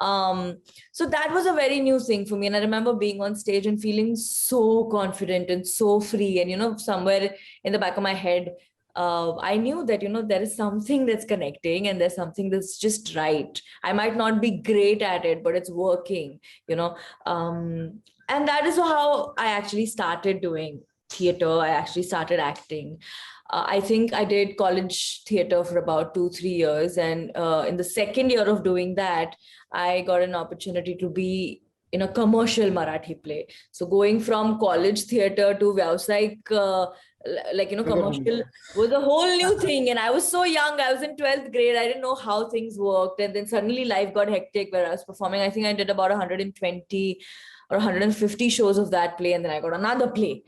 So that was a very new thing for me. And I remember being on stage and feeling so confident and so free. And, somewhere in the back of my head, I knew that, there is something that's connecting and there's something that's just right. I might not be great at it, but it's working, and that is how I actually started doing theater. I actually started acting. I think I did college theater for about 2-3 years. And in the second year of doing that, I got an opportunity to be in a commercial Marathi play. So going from college theater to Vyavsaik, commercial was a whole new thing. And I was so young. I was in 12th grade. I didn't know how things worked. And then suddenly life got hectic where I was performing. I think I did about 120 or 150 shows of that play. And then I got another play.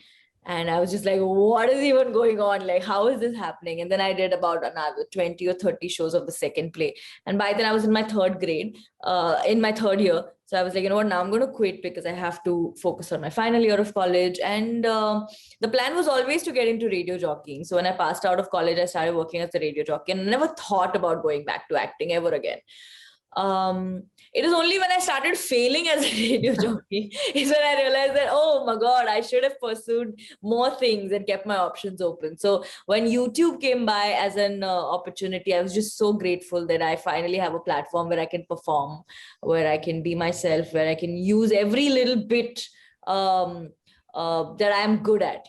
And I was just like, what is even going on? Like, how is this happening? And then I did about another 20 or 30 shows of the second play. And by then I was in my third grade, in my third year. So I was like, you know what, now I'm going to quit because I have to focus on my final year of college. And the plan was always to get into radio jockeying. So when I passed out of college, I started working as a radio jockey and never thought about going back to acting ever again. It was only when I started failing as a radio jockey is when I realized that, oh my God, I should have pursued more things and kept my options open. So when YouTube came by as an opportunity, I was just so grateful that I finally have a platform where I can perform, where I can be myself, where I can use every little bit that I'm good at,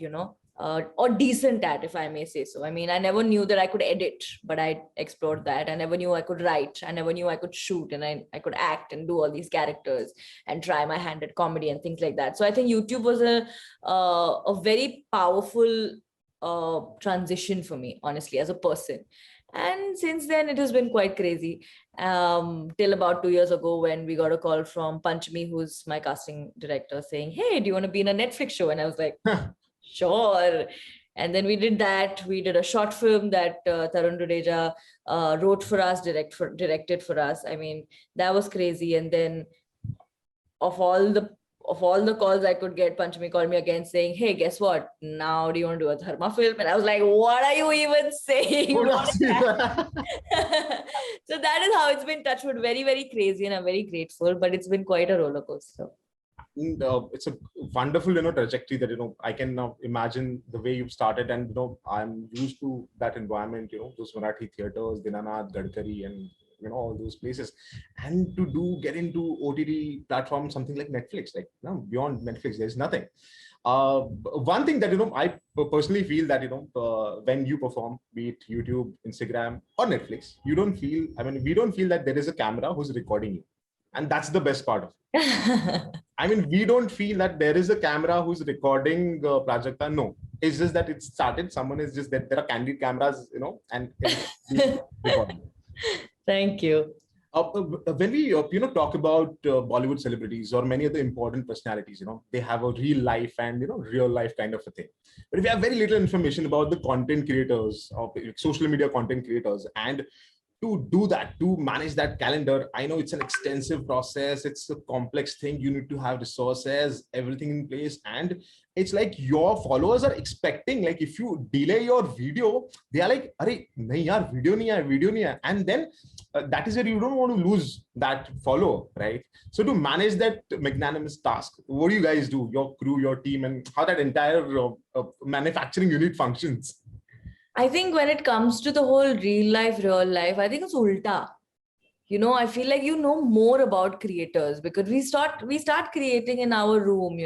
or decent at, if I may say so. I mean, I never knew that I could edit, but I explored that. I never knew I could write. I never knew I could shoot, and I could act and do all these characters and try my hand at comedy and things like that. So I think YouTube was a very powerful transition for me, honestly, as a person. And since then, it has been quite crazy. Till about 2 years ago, when we got a call from Panchami, who's my casting director, saying, hey, do you want to be in a Netflix show? And I was like, sure. And then we did that. We did a short film that Tarun Dudeja wrote for us, directed for us. I mean, that was crazy. And then of all the calls I could get, Panchami called me again saying, hey, guess what? Now do you want to do a Dharma film? And I was like, what are you even saying? So that is how it's been. Touchwood, very, very crazy. And I'm very grateful, but it's been quite a roller coaster. It's a wonderful, trajectory that, I can now imagine the way you've started, and, I'm used to that environment, those Marathi theaters, Dinanath, Gadkari, and, all those places. And to get into OTT platform, something like Netflix, like beyond Netflix, there's nothing. One thing that, I personally feel that, when you perform, be it YouTube, Instagram, or Netflix, we don't feel that there is a camera who's recording you. And that's the best part of it. I mean, we don't feel that there is a camera who's recording Prajakta. No, it's just that it started. Someone is just that there are candid cameras, and recording. Thank you. When we, talk about Bollywood celebrities or many other important personalities, they have a real life and, real life kind of a thing. But if we have very little information about the content creators or social media content creators, and to do that, to manage that calendar, I know it's an extensive process. It's a complex thing. You need to have resources, everything in place. And it's like your followers are expecting, like if you delay your video, they are like, "Arey, nahi yaar, video nahi hai." And then that is where you don't want to lose that follower, right? So to manage that magnanimous task, what do you guys do, your crew, your team, and how that entire manufacturing unit functions? I think when it comes to the whole real life, I think it's ulta. I feel like more about creators because we start creating in our room,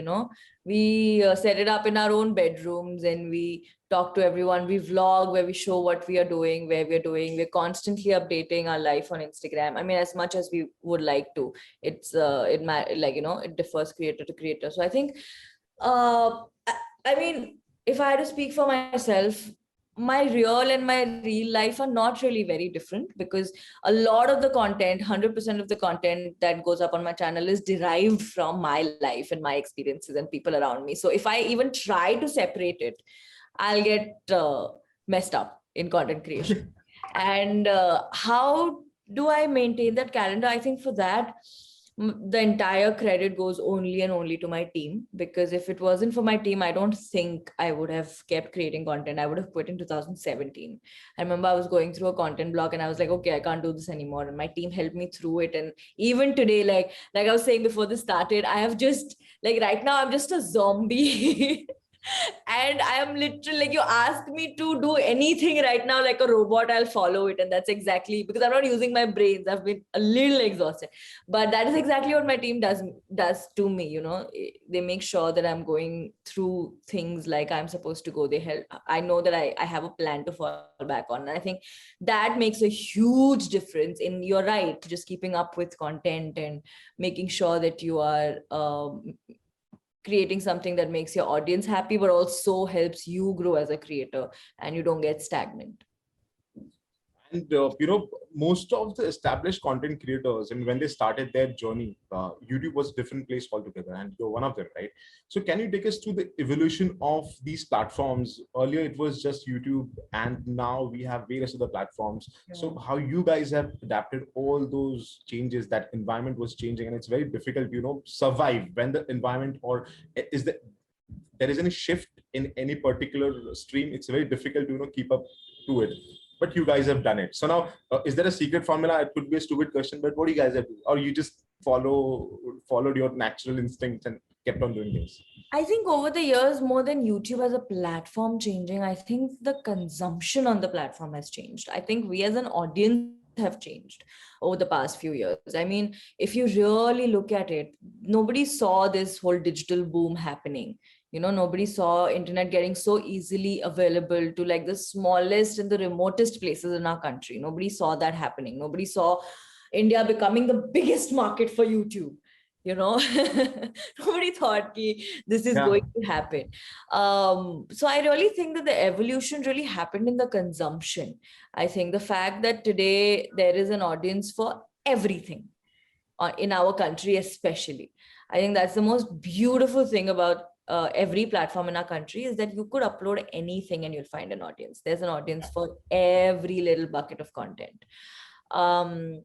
we set it up in our own bedrooms and we talk to everyone. We vlog where we show what we are doing, where we're doing. We're constantly updating our life on Instagram. I mean, as much as we would like to, it differs creator to creator. So I think, if I had to speak for myself, my real and my real life are not really very different because a lot of the content, 100% of the content that goes up on my channel is derived from my life and my experiences and people around me. So if I even try to separate it, I'll get messed up in content creation. And how do I maintain that calendar? I think for that, the entire credit goes only and only to my team, because if it wasn't for my team, I don't think I would have kept creating content. I would have quit in 2017. I remember I was going through a content block and I was like, okay, I can't do this anymore. And my team helped me through it. And even today, like I was saying before this started, I have just, right now, I'm just a zombie. And I am literally like, you ask me to do anything right now like a robot, I'll follow it. And that's exactly because I'm not using my brains. I've been a little exhausted, but that is exactly what my team does to me. You know, they make sure that I'm going through things like I'm supposed to go. They help. I know that I have a plan to fall back on. And I think that makes a huge difference in, you're right, just keeping up with content and making sure that you are creating something that makes your audience happy, but also helps you grow as a creator and you don't get stagnant. And most of the established content creators, and when they started their journey, YouTube was a different place altogether, and you're one of them, right? So can you take us through the evolution of these platforms? Earlier it was just YouTube, and now we have various other platforms. So how you guys have adapted all those changes? That environment was changing, and it's very difficult, survive when the environment, or is there is any shift in any particular stream. It's very difficult to keep up to it. But you guys have done it. So now, is there a secret formula? It could be a stupid question, but what do you guys have to do? Or you just followed your natural instincts and kept on doing things? I think over the years, more than YouTube as a platform changing, I think the consumption on the platform has changed. I think we as an audience have changed over the past few years. I mean, if you really look at it, nobody saw this whole digital boom happening. Nobody saw internet getting so easily available to like the smallest and the remotest places in our country. Nobody saw that happening. Nobody saw India becoming the biggest market for YouTube. Nobody thought this is going to happen. So I really think that the evolution really happened in the consumption. I think the fact that today there is an audience for everything in our country, especially, I think that's the most beautiful thing about every platform in our country, is that you could upload anything and you'll find an audience. There's an audience for every little bucket of content. And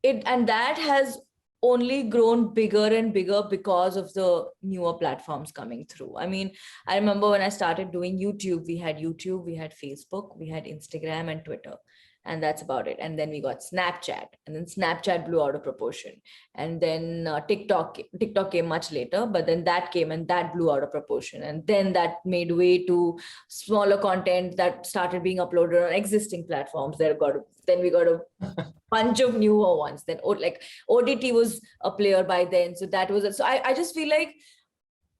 that has only grown bigger and bigger because of the newer platforms coming through. I mean, I remember when I started doing YouTube, we had Facebook, we had Instagram and Twitter. And that's about it. And then we got Snapchat, and then Snapchat blew out of proportion. And then TikTok came much later, but then that came and that blew out of proportion. And then that made way to smaller content that started being uploaded on existing platforms. Then we got a bunch of newer ones. Then like OTT was a player by then. So that was it. So I just feel like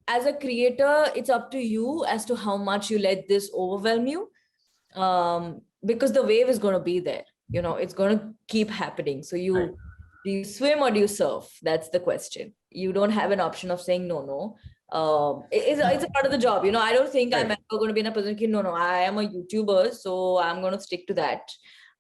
as a creator, it's up to you as to how much you let this overwhelm you. Because the wave is going to be there, it's going to keep happening. So do you swim or do you surf? That's the question. You don't have an option of saying no. It's a part of the job. I don't think I'm ever going to be in a position, no, I am a YouTuber, so I'm going to stick to that.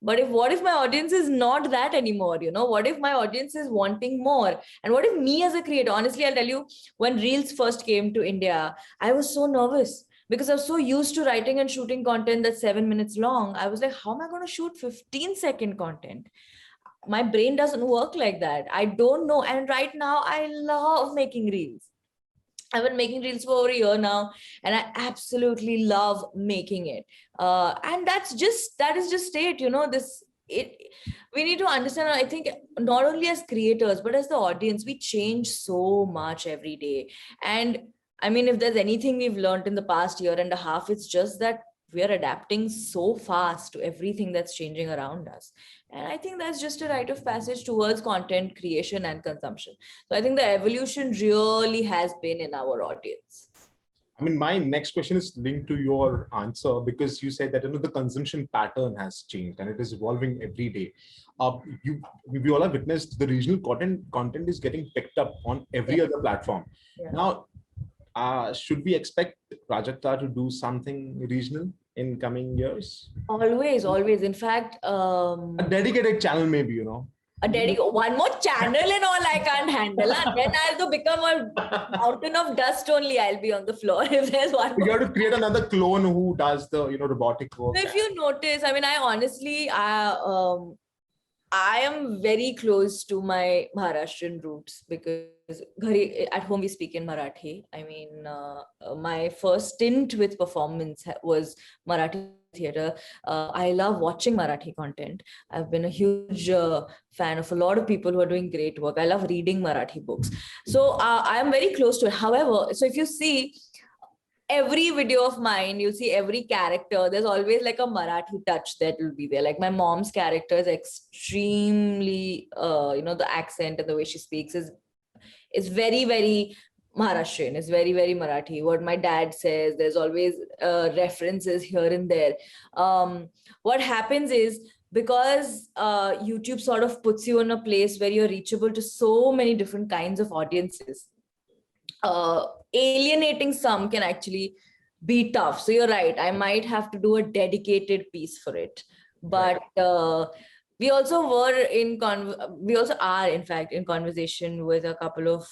But what if my audience is not that anymore? What if my audience is wanting more? And what if me as a creator, honestly, I'll tell you, when Reels first came to India, I was so nervous. Because I was so used to writing and shooting content that's 7 minutes long. I was like, how am I going to shoot 15-second content? My brain doesn't work like that. I don't know. And right now, I love making reels. I've been making reels for over a year now, and I absolutely love making it. And that is just it. We need to understand, I think, not only as creators, but as the audience, we change so much every day. And I mean, if there's anything we've learned in the past year and a half, it's just that we are adapting so fast to everything that's changing around us. And I think that's just a rite of passage towards content creation and consumption. So I think the evolution really has been in our audience. I mean, my next question is linked to your answer, because you said that the consumption pattern has changed and it is evolving every day. We all have witnessed the regional content is getting picked up on every other platform. Now, should we expect Prajakta to do something regional in coming years? Always. In fact, a dedicated channel, maybe, one more channel and all I can't handle. And then I have to become a mountain of dust only. I'll be on the floor if there's one more. You have to create another clone who does the robotic work. So if you notice, I mean, I honestly, I am very close to my Maharashtrian roots, because at home we speak in Marathi. I mean, my first stint with performance was Marathi theater. I love watching Marathi content. I've been a huge fan of a lot of people who are doing great work. I love reading Marathi books. So I am very close to it. However, so if you see every video of mine, you'll see every character, there's always like a Marathi touch that will be there. Like my mom's character is extremely, the accent and the way she speaks is very, very Maharashtrian. It's very, very Marathi. What my dad says, there's always references here and there. What happens is, because YouTube sort of puts you in a place where you're reachable to so many different kinds of audiences, alienating some can actually be tough. So you're right, I might have to do a dedicated piece for it. But we also are in fact in conversation with a couple of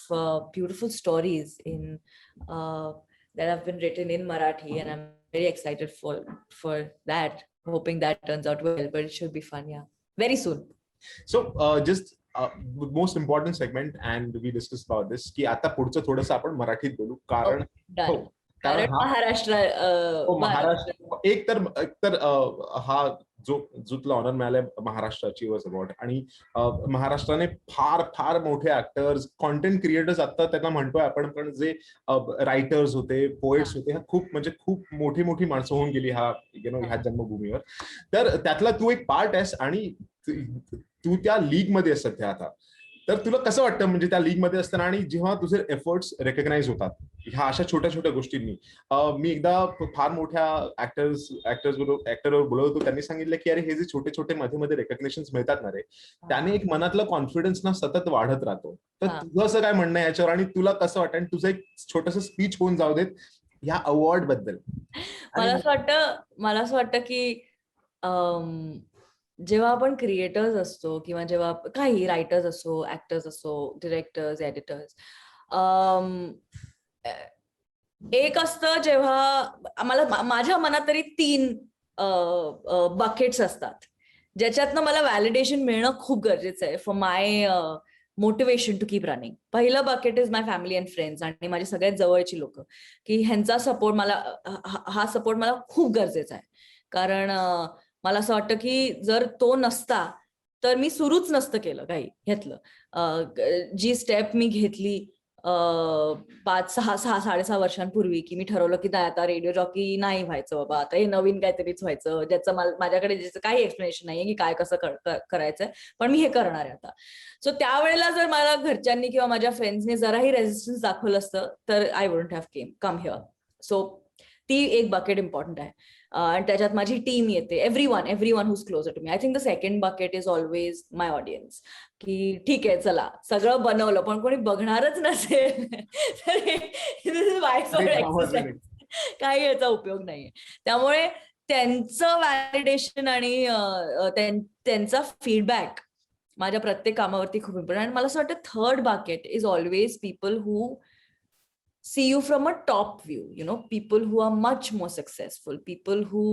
beautiful stories that have been written in Marathi, and I'm very excited for that, hoping that turns out well. But it should be fun, yeah, very soon. So just most important segment, and we discussed about this, की आता पुढचं थोडंसं आपण मराठीत बोलू, कारण कारण महाराष्ट्र एक तर हा जो तुला ऑनर मिळालाय महाराष्ट्र अचीवर्स अवॉर्ड, आणि महाराष्ट्राने फार फार मोठे ऍक्टर्स, कॉन्टेंट क्रिएटर्स आता त्यांना म्हणतोय आपण, पण जे रायटर्स होते, पोएट्स होते, खूप मोठी माणसं होऊन गेली ह्या जन्मभूमीवर. तर त्यातला तू एक पार्ट आहेस, आणि तू त्या लीग मध्ये आहेस सध्या आता. तर तुला कसं वाटतं म्हणजे त्या लीग मध्ये असताना, आणि जेव्हा तुझे एफर्ट्स रेकग्नाइज होतात ह्या अशा छोट्या छोट्या गोष्टींनी? मी एकदा फार मोठ्या ऍक्टरवर बोलवतो, त्यांनी सांगितलं की अरे हे जे छोटे छोटे मध्ये रेकग्नेशन मिळतात ना रे, त्याने एक मनातला कॉन्फिडन्स ना सतत वाढत राहतो. तर तुझं असं काय म्हणणं आहे याच्यावर, आणि तुला कसं वाटतं, आणि तुझं एक छोटस स्पीच होऊन जाऊ देत ह्या अवॉर्ड बद्दल? मला असं वाटतं की जेव्हा आपण क्रिएटर्स असतो, किंवा जेव्हा काही रायटर्स असो, ऍक्टर्स असो, डिरेक्टर्स, एडिटर्स, एक असतं जेव्हा माझ्या मनात तरी 3 बकेट्स असतात ज्याच्यातनं मला व्हॅलिडेशन मिळणं खूप गरजेचं आहे for my motivation to keep running. पहिलं bucket is my family and friends, आणि माझी सगळ्यात जवळची लोक, की ह्यांचा सपोर्ट हा सपोर्ट मला खूप गरजेचा आहे. कारण मला असं वाटतं की जर तो नसता तर मी सुरूच नसतं केलं काही घेतलं. जी स्टेप मी घेतली 5-6 वर्षांपूर्वी, की मी ठरवलं की आता रेडिओ जॉकी नाही व्हायचं बाबा, आता हे नवीन काहीतरीच व्हायचं, ज्याचं माझ्याकडे ज्याचं काही एक्सप्लेनेशन नाहीये की काय कसं करायचंय, पण मी हे करणार आहे आता. सो त्यावेळेला जर मला घरच्यांनी किंवा माझ्या फ्रेंड्सने जराही रेजिस्टन्स दाखवलं असतं तर I wouldn't have come here. So ती एक बकेट इम्पॉर्टंट आहे. आणि त्याच्यात माझी टीम येते, everyone whose closer to me. I think the second bucket is always my audience, की ठीक आहे चला सगळं बनवलं पण कोणी बघणारच नसेल काही याचा उपयोग नाहीये. त्यामुळे त्यांचं व्हॅलिडेशन आणि त्यांचा फीडबॅक माझ्या प्रत्येक कामावरती खूप इम्पॉर्टंट. आणि मला असं वाटतं third bucket is always people who see you from a top view, people who are much more successful, people who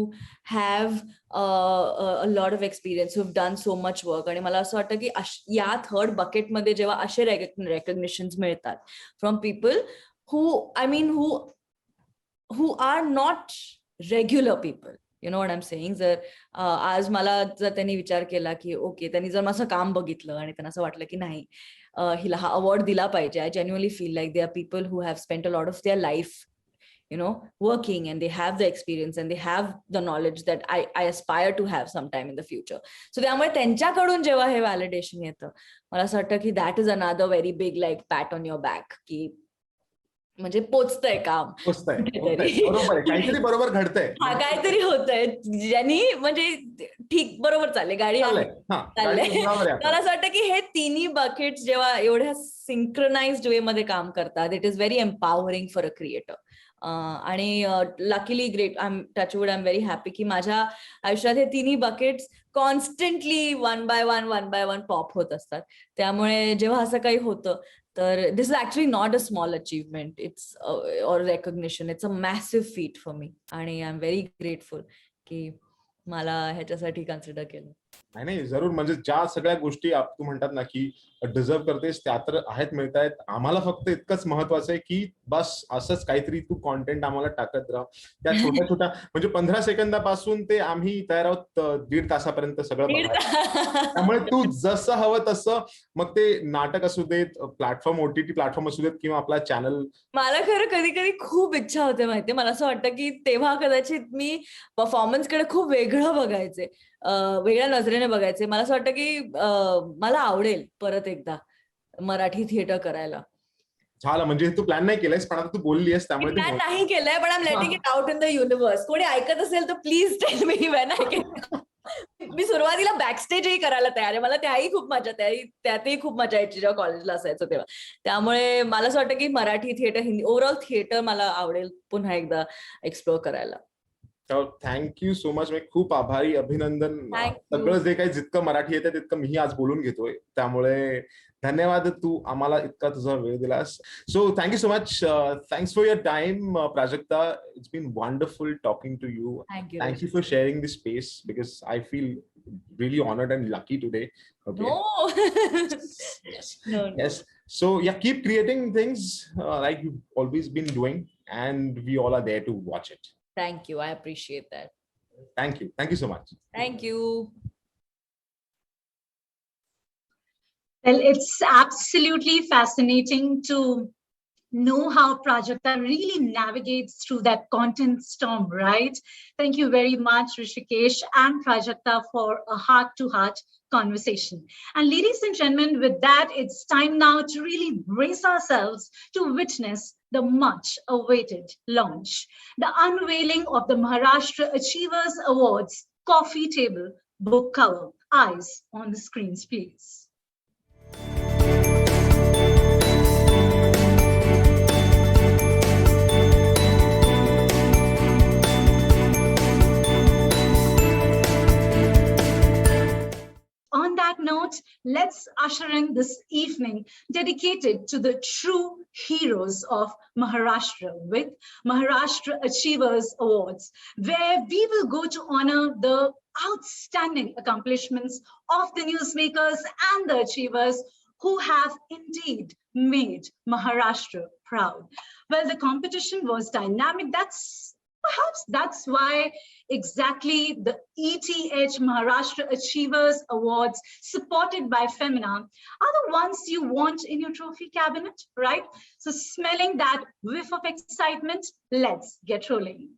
have a lot of experience, who have done so much work. आणि मला असं वाटतं की या third bucket मध्ये जेव्हा असे रेकग्निशन्स मिळतात from people who are not regular people, you know what I'm saying. जर आज मला जर त्यांनी विचार केला की ओके, त्यांनी जर माझं काम बघितलं आणि त्यांना असं वाटलं की नाही हिला हा अवॉर्ड दिला पाहिजे, I genuinely feel like they are people who have spent a lot of their life working, and they have the experience and they have the knowledge that I aspire to have sometime in the future. So त्यामुळे त्यांच्याकडून जेव्हा हे validation येतं, मला असं वाटतं की that is another very big like pat on your back, की म्हणजे पोचतंय काम, काहीतरी बरोबर घडतंय, काहीतरी होतंय ज्यांनी म्हणजे ठीक बरोबर चालले, गाडी चाललंय. मला असं वाटतं की हे तिन्ही बकेट्स जेव्हा एवढ्या सिंक्रोनाइज्ड वे मध्ये काम करतात, it is very empowering for a creator. आणि luckily great, I am touch wood, I am very happy की माझ्या आयुष्यात हे तिन्ही buckets constantly one by one pop होत असतात. त्यामुळे जेव्हा असं काही होतं तर this is actually not a small achievement, it's or recognition, it's a massive feat for me. आणि आय एम व्हेरी ग्रेटफुल की मला ह्याच्यासाठी कन्सिडर केलं. नाही जरूर, म्हणजे ज्या सगळ्या गोष्टी तू म्हणतात ना की डिझर्व करतेस त्या तर आहेत, मिळत आहेत. आम्हाला फक्त इतकंच महत्वाचं आहे की बस असंच काहीतरी तू कॉन्टेंट आम्हाला टाकत राह. त्या छोट्या छोट्या म्हणजे 15 सेकंदापासून ते आम्ही तयार आहोत 1.5 तासापर्यंत सगळं बघायला. त्यामुळे तू जसं हवं तसं, मग ते नाटक असू देत, प्लॅटफॉर्म OTT प्लॅटफॉर्म असू देत किंवा आपला चॅनल. मला खरं कधी कधी खूप इच्छा होते माहितीये, मला असं वाटतं की तेव्हा कदाचित मी परफॉर्मन्स कडे खूप वेगळं बघायचे, वेगळ्या नजरेने बघायचे. मला असं वाटतं की मला आवडेल परत एकदा मराठी थिएटर करायला. झालं म्हणजे तू प्लॅन नाही केलंयस, पण आता तू बोललीस त्यामुळे प्लॅन नाही केलंय, पण I am letting it out in the universe. कोणी ऐकत असेल तर please tell me when I can. मी सुरुवातीला बॅकस्टेजही करायला तयार आहे. मला त्याही खूप मजा, त्यातही खूप मजा यायची जेव्हा कॉलेजला असायचं तेव्हा. त्यामुळे मला असं वाटतं की Marathi theatre, Hindi overall theatre मला आवडेल पुन्हा एकदा एक्सप्लोअर करायला. Thank you so much. मी खूप आभारी, अभिनंदन. सगळं जे काही जितकं मराठी येतं तितकं मीही आज बोलून घेतोय, त्यामुळे धन्यवाद तू आम्हाला इतका तुझा वेळ दिलास. So thank you so much. Thanks for your time Prajakta. It's been wonderful talking to you. Thank you for sharing this space because I feel really honored and lucky today. Okay. No. Yes. No. Yes. So yeah, keep creating things like you've always been doing, and we all are there to watch it. Thank you. I appreciate that. Thank you. Thank you so much. Thank you. Well, it's absolutely fascinating to know how Prajakta really navigates through that content storm, right? Thank you very much, Rishikesh and Prajakta, for a heart-to-heart conversation. And ladies and gentlemen, with that, it's time now to really brace ourselves to witness the much-awaited launch, the unveiling of the Maharashtra Achievers Awards coffee table book cover. Eyes on the screens, please. On that note, let's usher in this evening dedicated to the true heroes of Maharashtra with Maharashtra Achievers Awards, where we will go to honor the outstanding accomplishments of the newsmakers and the achievers who have indeed made Maharashtra proud. Well, the competition was dynamic. Perhaps that's why exactly the ETH Maharashtra Achievers Awards, supported by Femina, are the ones you want in your trophy cabinet, right? So smelling that whiff of excitement, let's get rolling.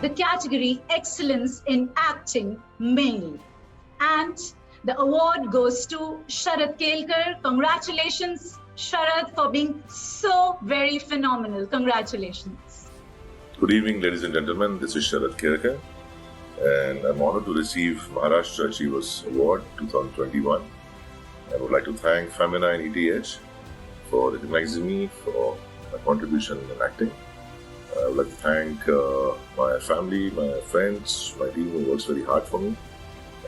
The category Excellence in Acting Male. And the award goes to Sharad Kelkar. Congratulations, Sharad, for being so very phenomenal. Congratulations. Good evening, ladies and gentlemen. This is Sharad Kelkar, and I'm honored to receive Maharashtra Achievers Award 2021. I would like to thank Femina and ETH for recognizing me for my contribution in acting. I would like to thank my family, my friends, my team who works very hard for me,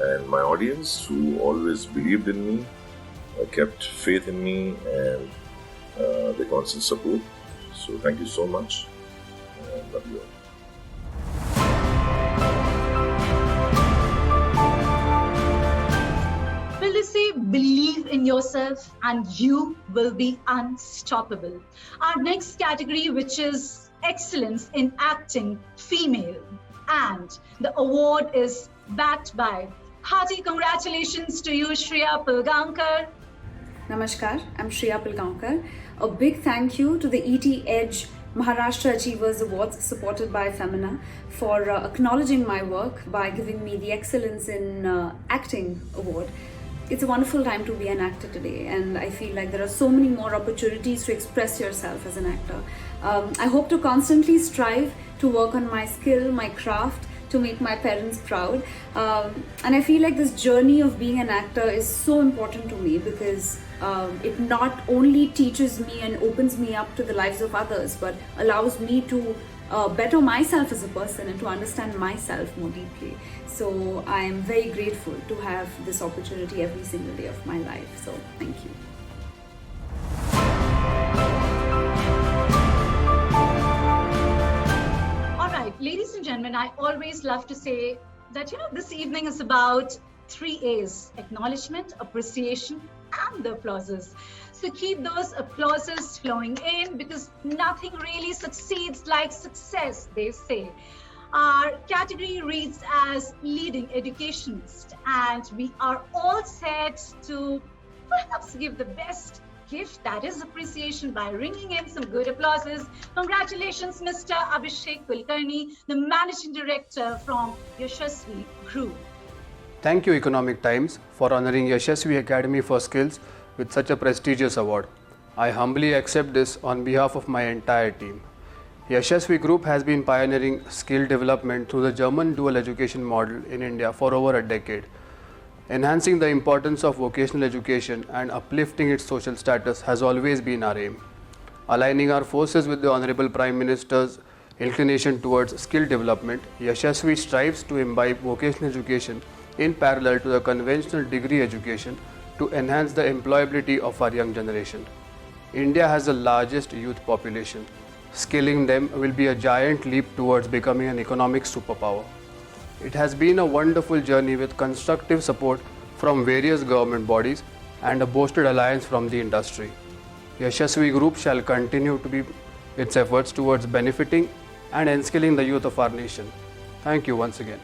and my audience who always believed in me, kept faith in me, and their constant support. So thank you so much, and love you all. Well, they say believe in yourself and you will be unstoppable. Our next category, which is Excellence in Acting Female, and the award is backed by hearty congratulations to you, Shreya Pilgaonkar. Namaskar, I'm Shreya Pilgaonkar. A big thank you to the ET Edge Maharashtra Achievers Awards, supported by Femina, for acknowledging my work by giving me the Excellence in Acting Award. It's a wonderful time to be an actor today, and I feel like there are so many more opportunities to express yourself as an actor. I hope to constantly strive to work on my skill, my craft, to make my parents proud. And I feel like this journey of being an actor is so important to me because it not only teaches me and opens me up to the lives of others, but allows me to better myself as a person and to understand myself more deeply. So I am very grateful to have this opportunity every single day of my life. So thank you. gentlemen, I always love to say that, this evening is about 3 A's: acknowledgement, appreciation, and the applauses. So keep those applauses flowing in, because nothing really succeeds like success, they say. Our category reads as leading educationist, and we are all set to perhaps give the best gift, that is appreciation, by ringing in some good applauses. Congratulations, Mr. Abhishek Kulkarni, the Managing Director from Yashasvi Group. Thank you, Economic Times, for honoring Yashasvi Academy for Skills with such a prestigious award. I humbly accept this on behalf of my entire team. Yashasvi Group has been pioneering skill development through the German dual education model in India for over a decade. Enhancing the importance of vocational education and uplifting its social status has always been our aim. Aligning our forces with the Honorable Prime Minister's inclination towards skill development, Yashasvi strives to imbibe vocational education in parallel to the conventional degree education to enhance the employability of our young generation. India has the largest youth population. Skilling them will be a giant leap towards becoming an economic superpower. It has been a wonderful journey with constructive support from various government bodies and a boosted alliance from the industry. Yashasvi Group shall continue to be its efforts towards benefiting and enskilling the youth of our nation. Thank you once again.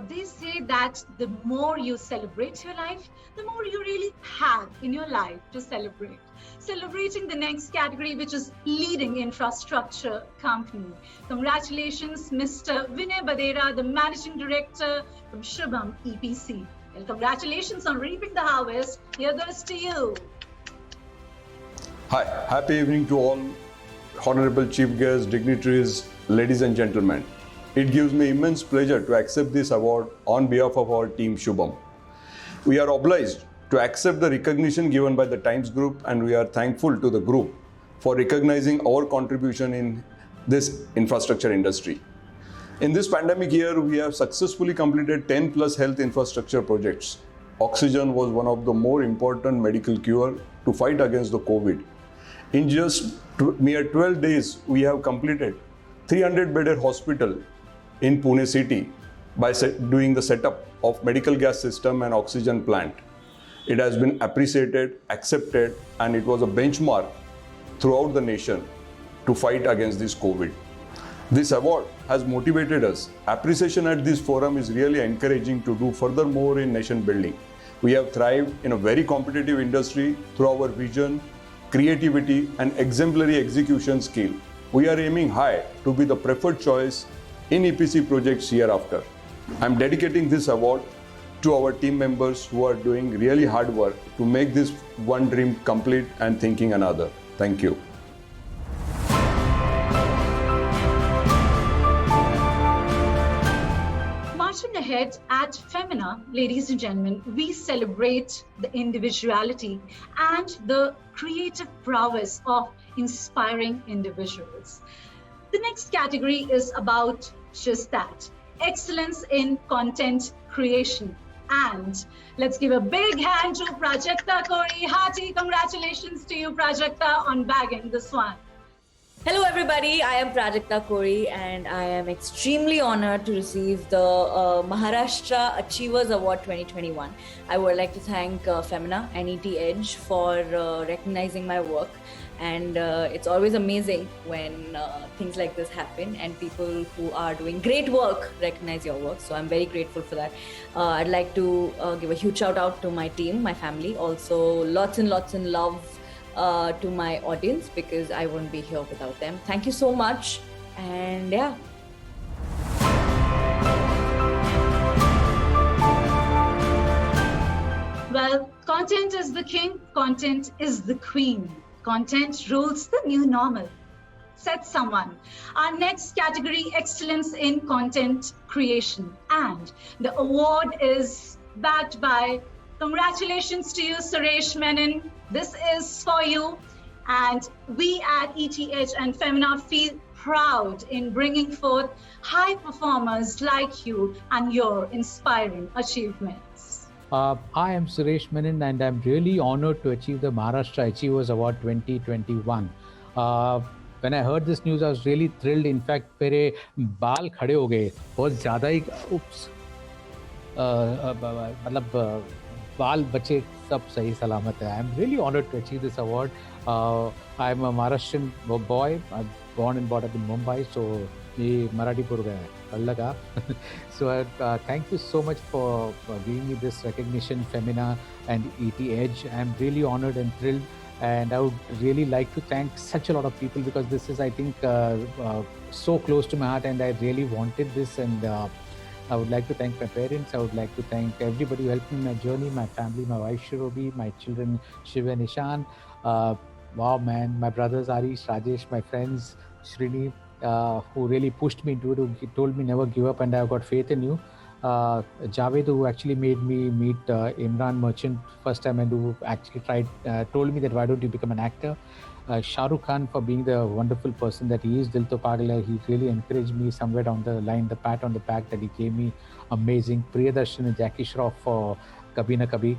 They say that the more you celebrate your life, the more you really have in your life to celebrate. Celebrating the next category, which is leading infrastructure company. Congratulations, Mr. Vinay Badera, the Managing Director from Shubham EPC. Well, congratulations on reaping the harvest. Here goes to you. Hi, happy evening to all honorable chief guests, dignitaries, ladies and gentlemen. It gives me immense pleasure to accept this award on behalf of our team Shubham. We are obliged to accept the recognition given by the Times Group, and we are thankful to the group for recognizing our contribution in this infrastructure industry. In this pandemic year, we have successfully completed 10 plus health infrastructure projects. Oxygen was one of the more important medical cure to fight against the COVID. In just mere 12 days, we have completed 300-bedded hospital in Pune city by doing the setup of medical gas system and oxygen plant. It has been appreciated, accepted, and it was a benchmark throughout the nation to fight against this COVID. This award has motivated us. Appreciation at this forum is really encouraging to do furthermore in nation building. We have thrived in a very competitive industry through our vision, creativity, and exemplary execution skill. We are aiming high to be the preferred choice in EPC projects hereafter. I'm dedicating this award to our team members who are doing really hard work to make this one dream complete and thinking another. Thank you. Marching ahead at Femina, ladies and gentlemen, we celebrate the individuality and the creative prowess of inspiring individuals. The next category is about just that: excellence in content creation. And let's give a big hand to Prajakta Kori. Hearty congratulations to you, Prajakta, on bagging this one. Hello everybody, I am Prajakta Kori and I am extremely honored to receive the Maharashtra Achievers Award 2021. I would like to thank Femina and ET Edge for recognizing my work, and it's always amazing when things like this happen and people who are doing great work recognize your work, so I'm very grateful for that. I'd like to give a huge shout out to my team, my family, also lots and love to my audience, because I wouldn't be here without them. Thank you so much, and yeah. Well, content is the king, content is the queen. Content rules the new normal, said someone. Our next category, excellence in content creation. And the award is backed by, congratulations to you, Suresh Menon. This is for you. And we at ETH and Femina feel proud in bringing forth high performers like you and your inspiring achievements. I am Suresh Menon, and I'm really honored to achieve the Maharashtra Achievers Award 2021. When I heard this news, I was really thrilled. In fact, मेरे बाल खड़े हो गए बहुत ज़्यादा ही. Oops. मतलब बाल बचे सब सही सलामत है. I'm really honored to achieve this award. I'm a Maharashtrian boy. I'm born and brought up in Mumbai, so ये मराठी पूर्व है कल का. So thank you so much for giving me this recognition, Femina and ET Edge. I'm really honored and thrilled, and I would really like to thank such a lot of people because this is, I think, so close to my heart, and I really wanted this. And I would like to thank my parents. I would like to thank everybody who helped me in my journey, my family, my wife Shirobi, my children Shiv and Ishan. Wow, man, my brothers Arish, Rajesh, my friends Srini, who really pushed me into it, who told me never give up, and I've got faith in you. Javed, who actually made me meet Imran Merchant first time, and who actually told me that why don't you become an actor. Shah Rukh Khan for being the wonderful person that he is. Dil To Pagal Hai, he really encouraged me somewhere down the line. The pat on the back that he gave me, amazing. Priyadarshan and Jackie Shroff for Kabhi Na Kabhi.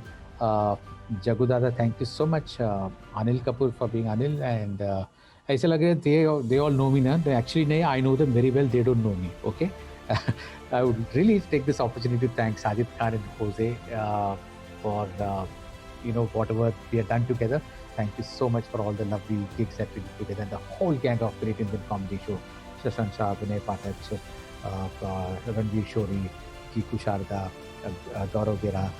Jagu Dada, thank you so much. Anil Kapoor for being Anil, and ऐसा लग रहा है they all know me now. They actually नहीं, I know them very well. They don't know me. Okay. I would really take this opportunity to thank Sajid Khan and Jose for whatever we have done together. Thank you so much for all the lovely gigs that we did together, and the whole gang of Great Indian Comedy Show. Shashank Shah, Vinay Pathak, Ranveer Shori, Kiku Sharda, Gaurav Gera.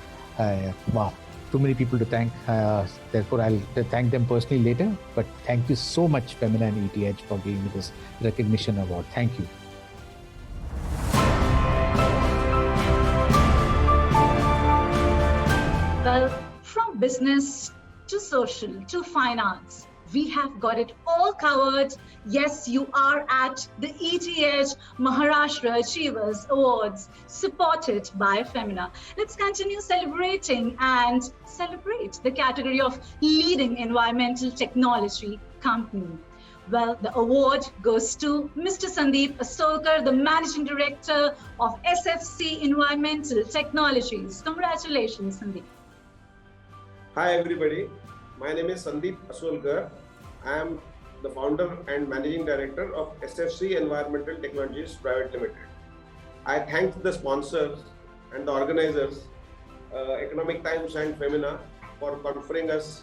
Wow, too many people to thank. Therefore, I'll thank them personally later. But thank you so much, Femina and ETH, for giving me this recognition award. Thank you. Well, from business to social to finance, we have got it all covered. Yes, you are at the ETH Maharashtra Achievers Awards, supported by Femina. Let's continue celebrating and celebrate the category of leading environmental technology company. Well, the award goes to Mr. Sandeep Asolkar, the Managing Director of SFC Environmental Technologies. Congratulations, Sandeep. Hi everybody, my name is Sandeep Asolkar. I am the founder and managing director of SFC Environmental Technologies Private Limited. I thank the sponsors and the organizers, Economic Times and Femina, for conferring us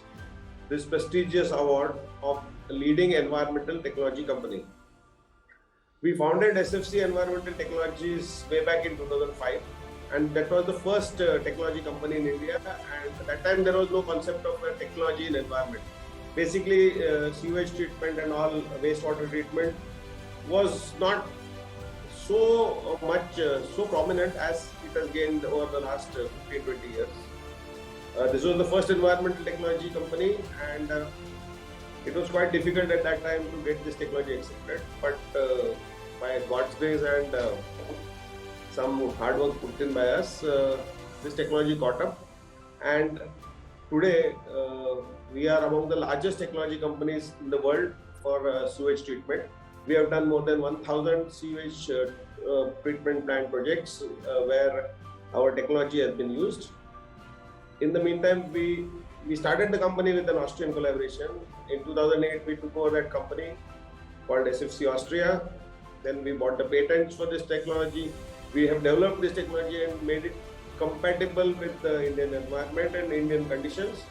this prestigious award of leading environmental technology company. We founded SFC Environmental Technologies way back in 2005. And that was the first technology company in India. And at that time, there was no concept of technology in environment. Basically, sewage treatment and all wastewater treatment was not so much so prominent as it has gained over the last 15-20 years. This was the first environmental technology company, and it was quite difficult at that time to get this technology accepted. But by God's grace and some hard work put in by us, this technology caught up, and today we are among the largest technology companies in the world for sewage treatment. We have done more than 1,000 sewage treatment plant projects where our technology has been used. In the meantime, we started the company with an Austrian collaboration. In 2008, we took over that company called SFC Austria. Then we bought the patents for this technology. We have developed this technology and made it compatible with the Indian environment and Indian conditions.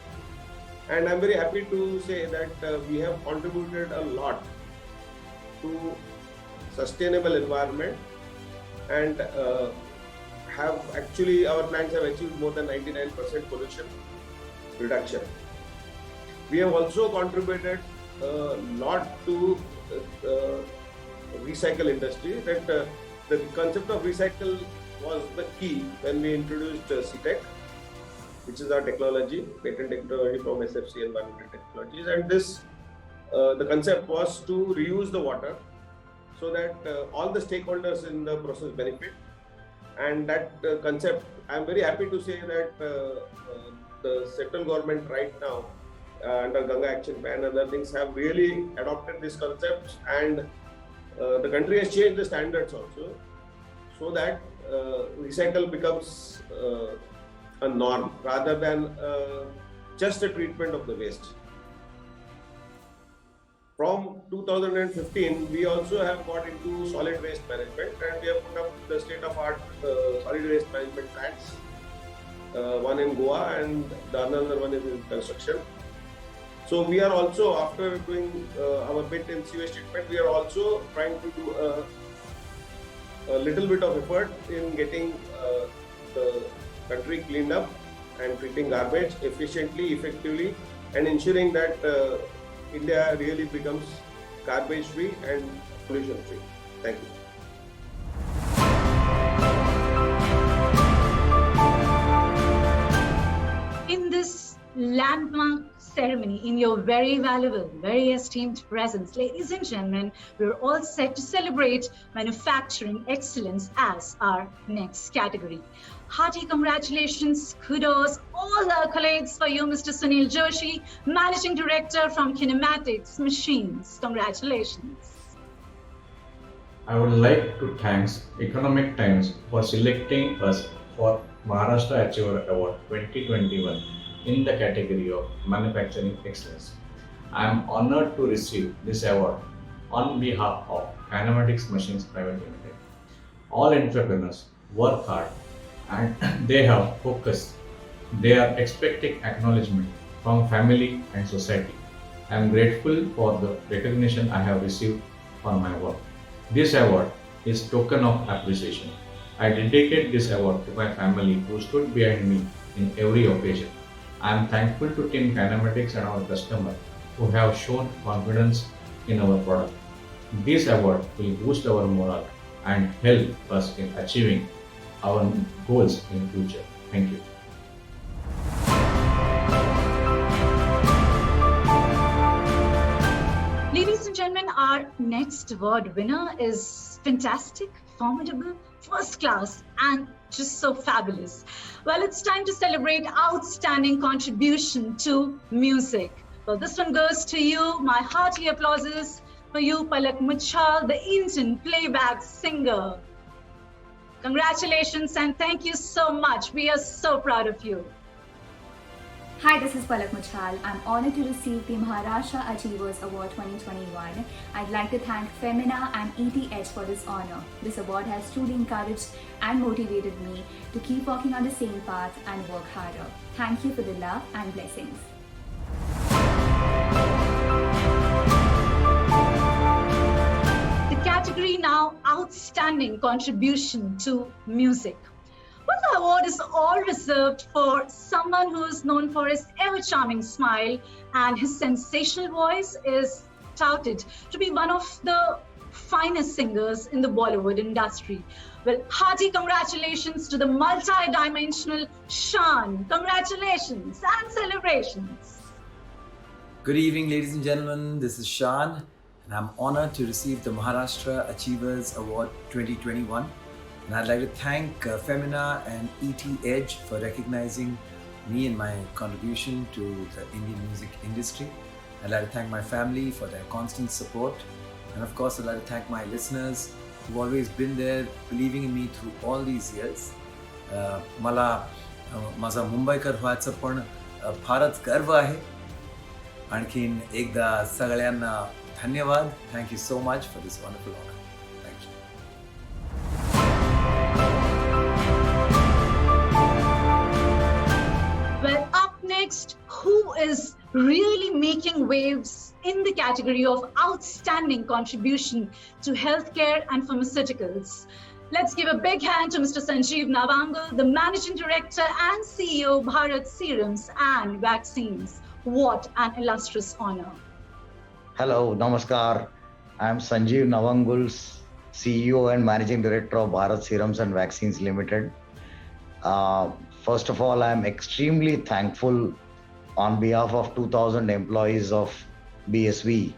And I'm very happy to say that we have contributed a lot to sustainable environment, and have actually, our plants have achieved more than 99% pollution reduction. We have also contributed a lot to recycle industry. That the concept of recycle was the key when we introduced CTEC, which is our technology, patent technology from SFC Environmental Technologies. And this, the concept was to reuse the water so that all the stakeholders in the process benefit. And that concept, I'm very happy to say that the central government right now, under Ganga Action Plan and other things, have really adopted this concept, and the country has changed the standards also, so that recycle becomes a norm rather than just a treatment of the waste. From 2015, we also have got into solid waste management, and we have put up the state-of-art solid waste management plants. One in Goa and the another one is in construction. So we are also, after doing our bit in sewage treatment, we are also trying to do a little bit of effort in getting the country cleaned up and treating garbage efficiently, effectively, and ensuring that India really becomes garbage free and pollution free. Thank you. In this landmark ceremony, in your very valuable, very esteemed presence, ladies and gentlemen, we're all set to celebrate manufacturing excellence as our next category. Hearty congratulations, kudos, all accolades for you, Mr. Sunil Joshi, Managing Director from Kinematics Machines. Congratulations. I would like to thank Economic Times for selecting us for Maharashtra Achiever Award 2021 in the category of Manufacturing Excellence. I am honored to receive this award on behalf of Kinematics Machines Private Limited. All entrepreneurs work hard and they have focus. They are expecting acknowledgement from family and society. I am grateful for the recognition I have received for my work. This award is token of appreciation. I dedicate this award to my family who stood behind me in every occasion. I am thankful to Team Kinematics and our customers who have shown confidence in our product. This award will boost our morale and help us in achieving our goals in future. Thank you. Ladies and gentlemen, our next award winner is fantastic, formidable, first class, and just so fabulous. Well, it's time to celebrate outstanding contribution to music. Well, this one goes to you. My hearty applauses for you, Palak Muchal, the Indian playback singer. Congratulations and thank you so much. We are so proud of you. Hi, this is Palak Muchal. I'm honored to receive the Maharashtra Achievers Award 2021. I'd like to thank Femina and ETH for this honor. This award has truly encouraged and motivated me to keep walking on the same path and work harder. Thank you for the love and blessings. The category now, Outstanding Contribution to Music. Well, the award is all reserved for someone who is known for his ever-charming smile, and his sensational voice is touted to be one of the finest singers in the Bollywood industry. Well, hearty congratulations to the multi-dimensional Shan. Congratulations and celebrations. Good evening, ladies and gentlemen. This is Shan, and I'm honored to receive the Maharashtra Achievers Award 2021. And I'd like to thank Femina and ETH for recognizing me and my contribution to the Indian music industry. I'd like to thank my family for their constant support. And of course, I'd like to thank my listeners who've always been there, believing in me through all these years. मला माझा मुंबईकर व्हायचं पण फारच गर्व आहे. आणखीन एकदा सगळ्यांना धन्यवाद. Thank you so much for this wonderful honor. Thank you. Well, up next, who is really making waves in the category of outstanding contribution to healthcare and pharmaceuticals? Let's give a big hand to Mr. Sanjeev Navangal, the Managing Director and CEO of Bharat Serums and Vaccines. What an illustrious honor. Hello, namaskar. I am Sanjeev Navangal, CEO and Managing Director of Bharat Serums and Vaccines Limited. First of all, I am extremely thankful on behalf of 2,000 employees of BSV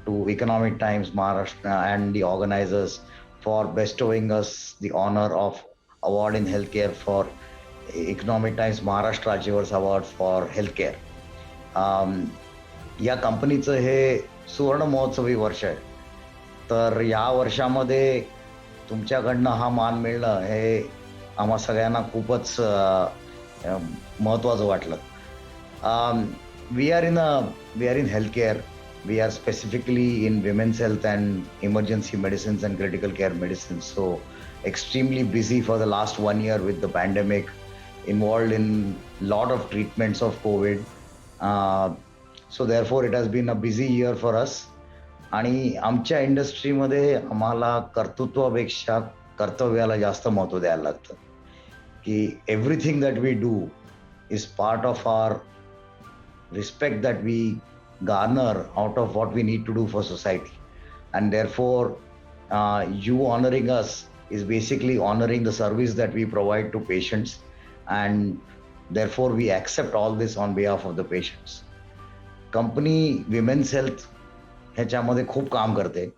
to Economic Times Maharashtra and the organizers for bestowing us the honor of award in healthcare for Economic Times Maharashtra Achievers Award for Healthcare. या कंपनीचं हे सुवर्ण महोत्सवी वर्ष आहे. तर या वर्षामध्ये तुमच्याकडनं हा मान मिळणं हे आम्हा सगळ्यांना खूपच महत्त्वाचं वाटलं. We are in healthcare. We are specifically in women's health and emergency medicines and critical care medicines. So extremely busy for the last 1 year with the pandemic, involved in a lot of treatments of COVID. So therefore it has been a busy year for us. आणि आमच्या इंडस्ट्रीमध्ये आम्हाला कर्तृत्वापेक्षा कर्तव्याला जास्त महत्त्व द्यायला लागतं. की everything that we do is part of our respect that we garner out of what we need to do for society, and therefore you honoring us is basically honoring the service that we provide to patients, and therefore we accept all this on behalf of the patients. Company women's health ह्याच्यामध्ये खूप काम करते,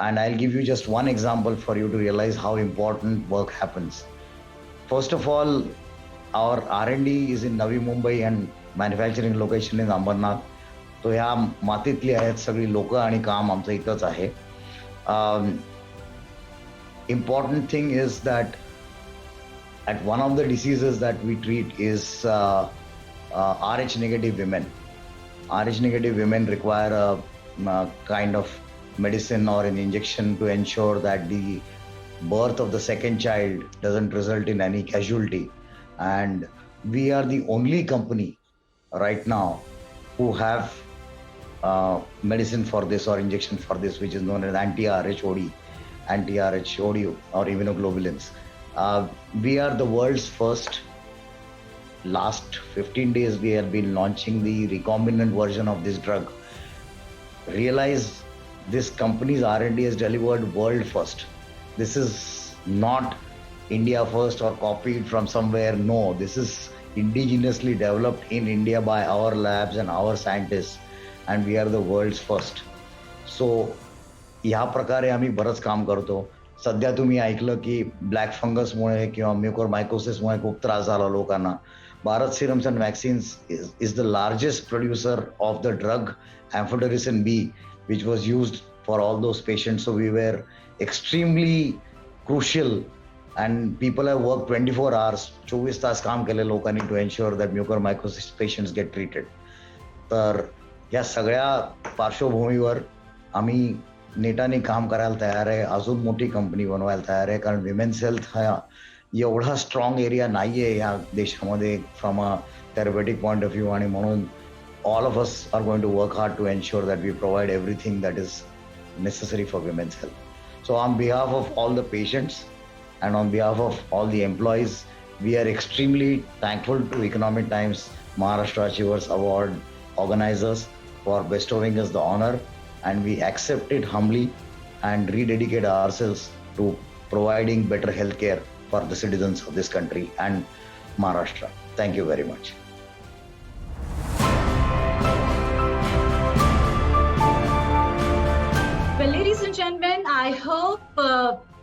and I'll give you just one example for you to realize how important work happens. First of all, our R&D is in Navi Mumbai and manufacturing location in Ambernath. तो ह्या मातीतली आहेत सगळी लोक आणि काम आमचं इथंच आहे. Important thing is that at one of the diseases that we treat is Rh negative women. Rh negative women require a kind of medicine or an injection to ensure that the birth of the second child doesn't result in any casualty. And we are the only company right now who have medicine for this or injection for this, which is known as anti-Rh-OD or immunoglobulins. We are the world's first. Last 15 days we have been launching the recombinant version of this drug. Realize this company's R&D has delivered world first. This is not India first or copied from somewhere. No, this is indigenously developed in India by our labs and our scientists, and we are the world's first. So ह्या प्रकारे आम्ही बरंच काम करतो. सध्या तुम्ही ऐकलं की ब्लॅक फंगसमुळे किंवा म्युकोरमायकोसिसमुळे खूप त्रास झाला लोकांना. Bharat serums and vaccines is the largest producer of the drug amphotericin B, which was used for all those patients. So we were extremely crucial, and people have worked 24 hours, 24 तास काम केले लोकांनी to ensure that mucormycosis patients get treated. तर या सगळ्या पार्श्वभूमीवर आम्ही नेटाने काम करायला तयार आहे, अजून मोठी कंपनी बनवायला तयार आहे, कारण विमेन्स हेल्थ हा एवढा स्ट्रॉंग एरिया नाहीये या देशामध्ये from a therapeutic point of view, आणि म्हणून all of us are going to work hard to ensure that we provide everything that is necessary for women's health. So on behalf of all the patients and on behalf of all the employees, we are extremely thankful to Economic Times Maharashtra Achievers Award organizers for bestowing us the honor, and we accept it humbly and rededicate ourselves to providing better healthcare for the citizens of this country and Maharashtra. Thank you very much. Well, ladies and gentlemen, I hope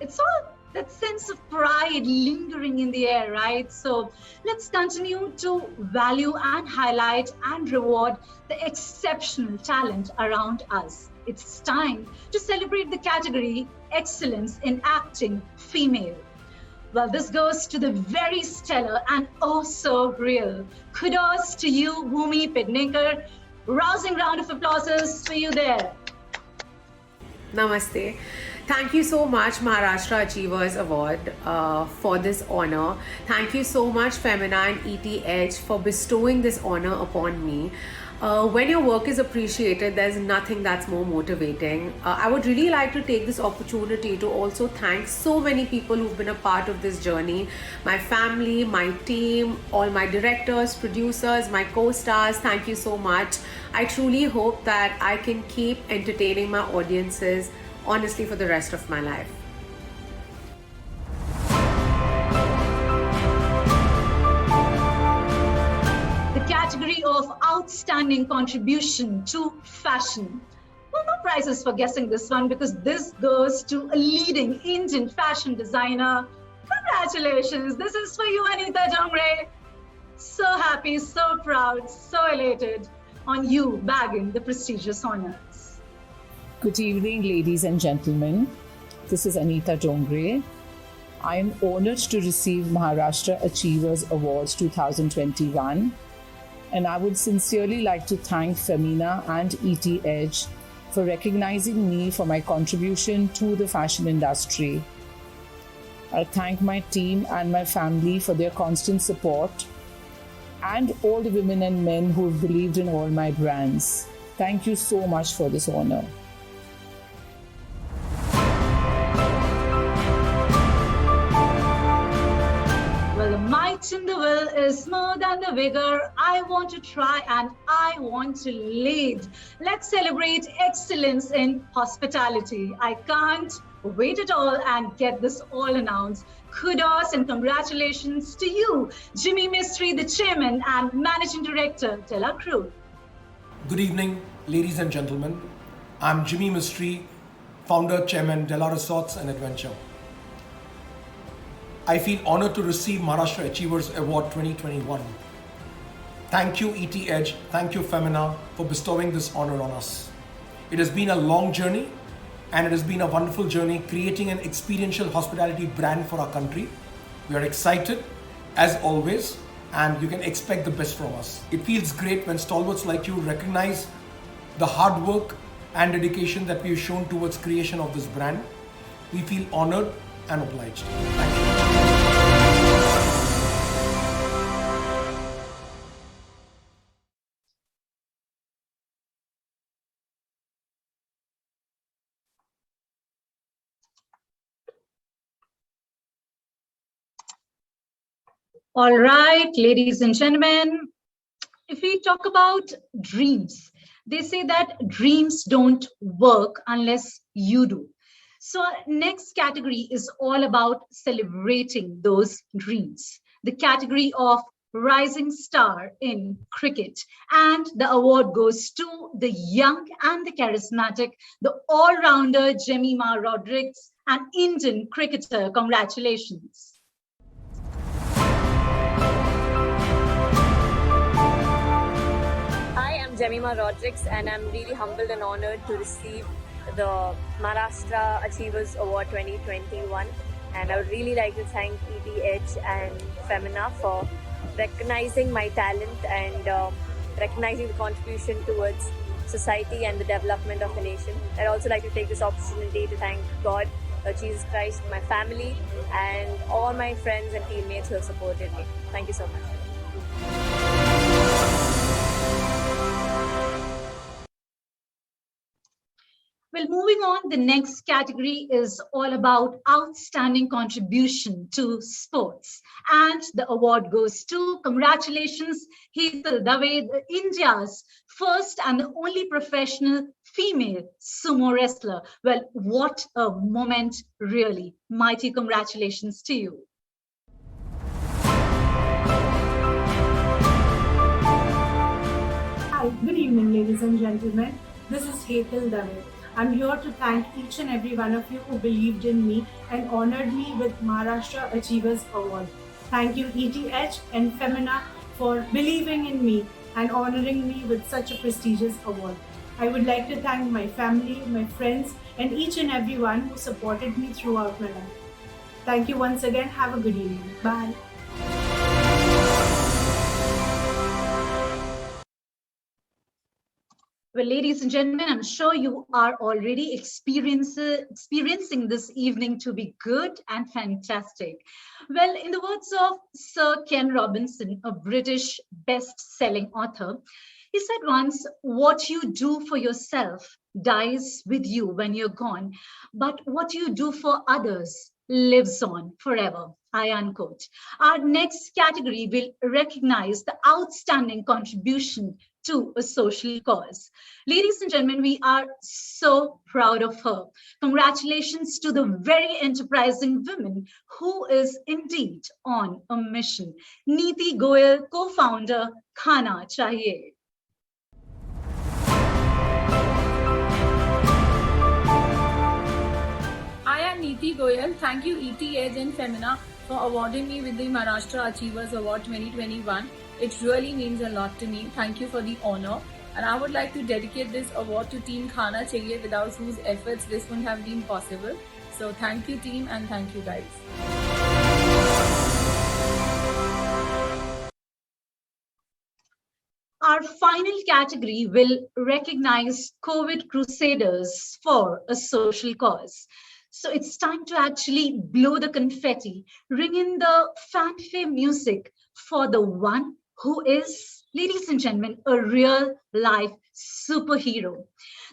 it's all that sense of pride lingering in the air, right? So let's continue to value and highlight and reward the exceptional talent around us. It's time to celebrate the category Excellence in Acting Female. Well, this goes to the very stellar and oh so real. Kudos to you, Bhumi Pednekar. Rousing round of applause for you there. Namaste. Thank you so much, Maharashtra Achievers Award, for this honor. Thank you so much, Femina and ETH, for bestowing this honor upon me. When your work is appreciated, there's nothing that's more motivating. I would really like to take this opportunity to also thank so many people who've been a part of this journey. My family, my team, all my directors, producers, my co-stars, thank you so much. I truly hope that I can keep entertaining my audiences honestly for the rest of my life. The category of outstanding contribution to fashion. Well, no prizes for guessing this one, because this goes to a leading Indian fashion designer. Congratulations, this is for you, Anita Jongre. So happy, so proud, so elated on you bagging the prestigious honors. Good evening, ladies and gentlemen. This is Anita Jongre. I am honored to receive Maharashtra Achievers Awards 2021, and I would sincerely like to thank Femina and ET Edge for recognizing me for my contribution to the fashion industry. I thank my team and my family for their constant support, and all the women and men who have believed in all my brands. Thank you so much for this honor. Well, the might in the will is more than the vigor. I want to try and I want to lead. Let's celebrate excellence in hospitality. I can't wait at all and get this all announced. Kudos and congratulations to you, Jimmy Mistry, the chairman and managing director, Della Crew. Good evening, ladies and gentlemen. I'm Jimmy Mistry, founder, chairman, Della Resorts and Adventure. I feel honored to receive Maharashtra Achievers Award 2021. Thank you, ET Edge. Thank you, Femina, for bestowing this honor on us. It has been a long journey, and it has been a wonderful journey creating an experiential hospitality brand for our country. We are excited, as always, and you can expect the best from us. It feels great when stalwarts like you recognize the hard work and dedication that we've shown towards creation of this brand. We feel honored and obliged. Thank you. All right, ladies and gentlemen, if we talk about dreams, they say that dreams don't work unless you do. So next category is all about celebrating those dreams. The category of rising star in cricket, and the award goes to the young and the charismatic, the all-rounder Jemima Rodrigues, an Indian cricketer. Congratulations. Jemima Rodrigues, and I'm really humbled and honored to receive the Maharashtra Achievers Award 2021. And I would really like to thank ET Edge and Femina for recognizing my talent and recognizing the contribution towards society and the development of the nation. I'd also like to take this opportunity to thank God, Jesus Christ, my family, and all my friends and teammates who have supported me. Thank you so much. Well, moving on, the next category is all about outstanding contribution to sports. And the award goes to, congratulations, Hetal Dave, India's first and the only professional female sumo wrestler. Well, what a moment, really. Mighty congratulations to you. Hi, good evening, ladies and gentlemen. This is Hetal Dave. I'm here to thank each and every one of you who believed in me and honored me with Maharashtra Achievers Award. Thank you, ET Edge and Femina, for believing in me and honoring me with such a prestigious award. I would like to thank my family, my friends, and each and every one who supported me throughout my life. Thank you once again. Have a good evening. Bye. Well, ladies and gentlemen, I'm sure you are already experiencing this evening to be good and fantastic. Well, in the words of Sir Ken Robinson, a British best-selling author, he said once, "What you do for yourself dies with you when you're gone, but what you do for others lives on forever." I unquote. Our next category will recognize the outstanding contribution to a social cause. Ladies and gentlemen, we are so proud of her. Congratulations to the very enterprising woman who is indeed on a mission. Neeti Goyal, co-founder, Khana Chahiye. I am Neeti Goyal. Thank you ET Edge and Femina for awarding me with the Maharashtra Achievers Award 2021. It really means a lot to me. Thank you for the honor. And I would like to dedicate this award to Team Khana Chahiye, without whose efforts this wouldn't have been possible. So thank you team, and thank you guys. Our final category will recognize COVID crusaders for a social cause. So it's time to actually blow the confetti, ring in the fanfare music for the one who is, ladies and gentlemen, a real life superhero.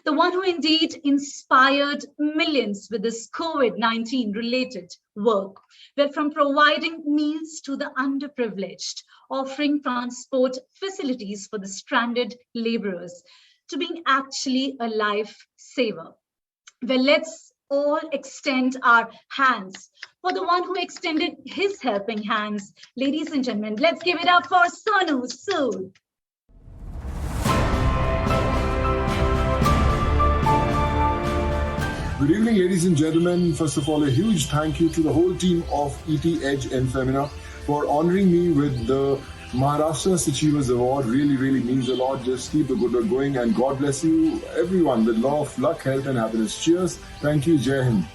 The one who indeed inspired millions with this COVID-19 related work, where from providing meals to the underprivileged, offering transport facilities for the stranded laborers, to being actually a lifesaver. Well, let's all extend our hands for the one who extended his helping hands. Ladies and gentlemen, let's give it up for Sonu Sood. Good evening, ladies and gentlemen. First of all, a huge thank you to the whole team of ET Edge and Femina for honoring me with the Maharashtra Achievers Award. Really, really means a lot. Just keep the good work going, and God bless you, everyone, with lot of luck, health, and happiness. Cheers. Thank you. Jai Hind.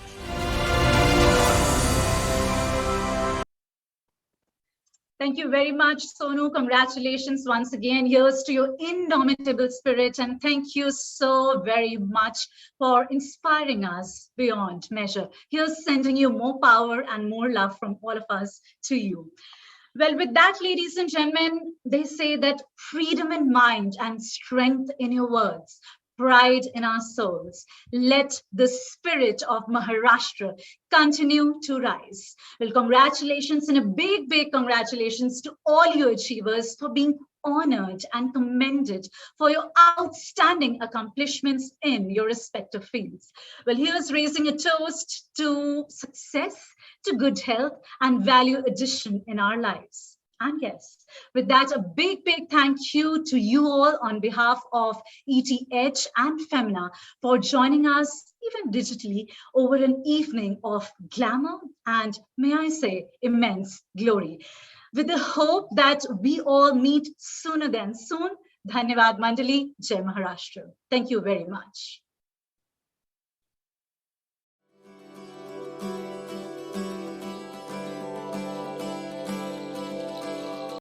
Thank you very much, Sonu. Congratulations once again. Here's to your indomitable spirit. And thank you so very much for inspiring us beyond measure. Here's sending you more power and more love from all of us to you. Well, with that, ladies and gentlemen, they say that freedom in mind and strength in your words, pride in our souls. Let the spirit of Maharashtra continue to rise. Well, congratulations and a big, big congratulations to all you achievers for being honored and commended for your outstanding accomplishments in your respective fields. Well, here's raising a toast to success, to good health and value addition in our lives. And yes, with that, a big, big thank you to you all on behalf of ET Edge and Femina for joining us, even digitally, over an evening of glamour and, may I say, immense glory. With the hope that we all meet sooner than soon. Dhanyavad Mandali, Jai Maharashtra. Thank you very much.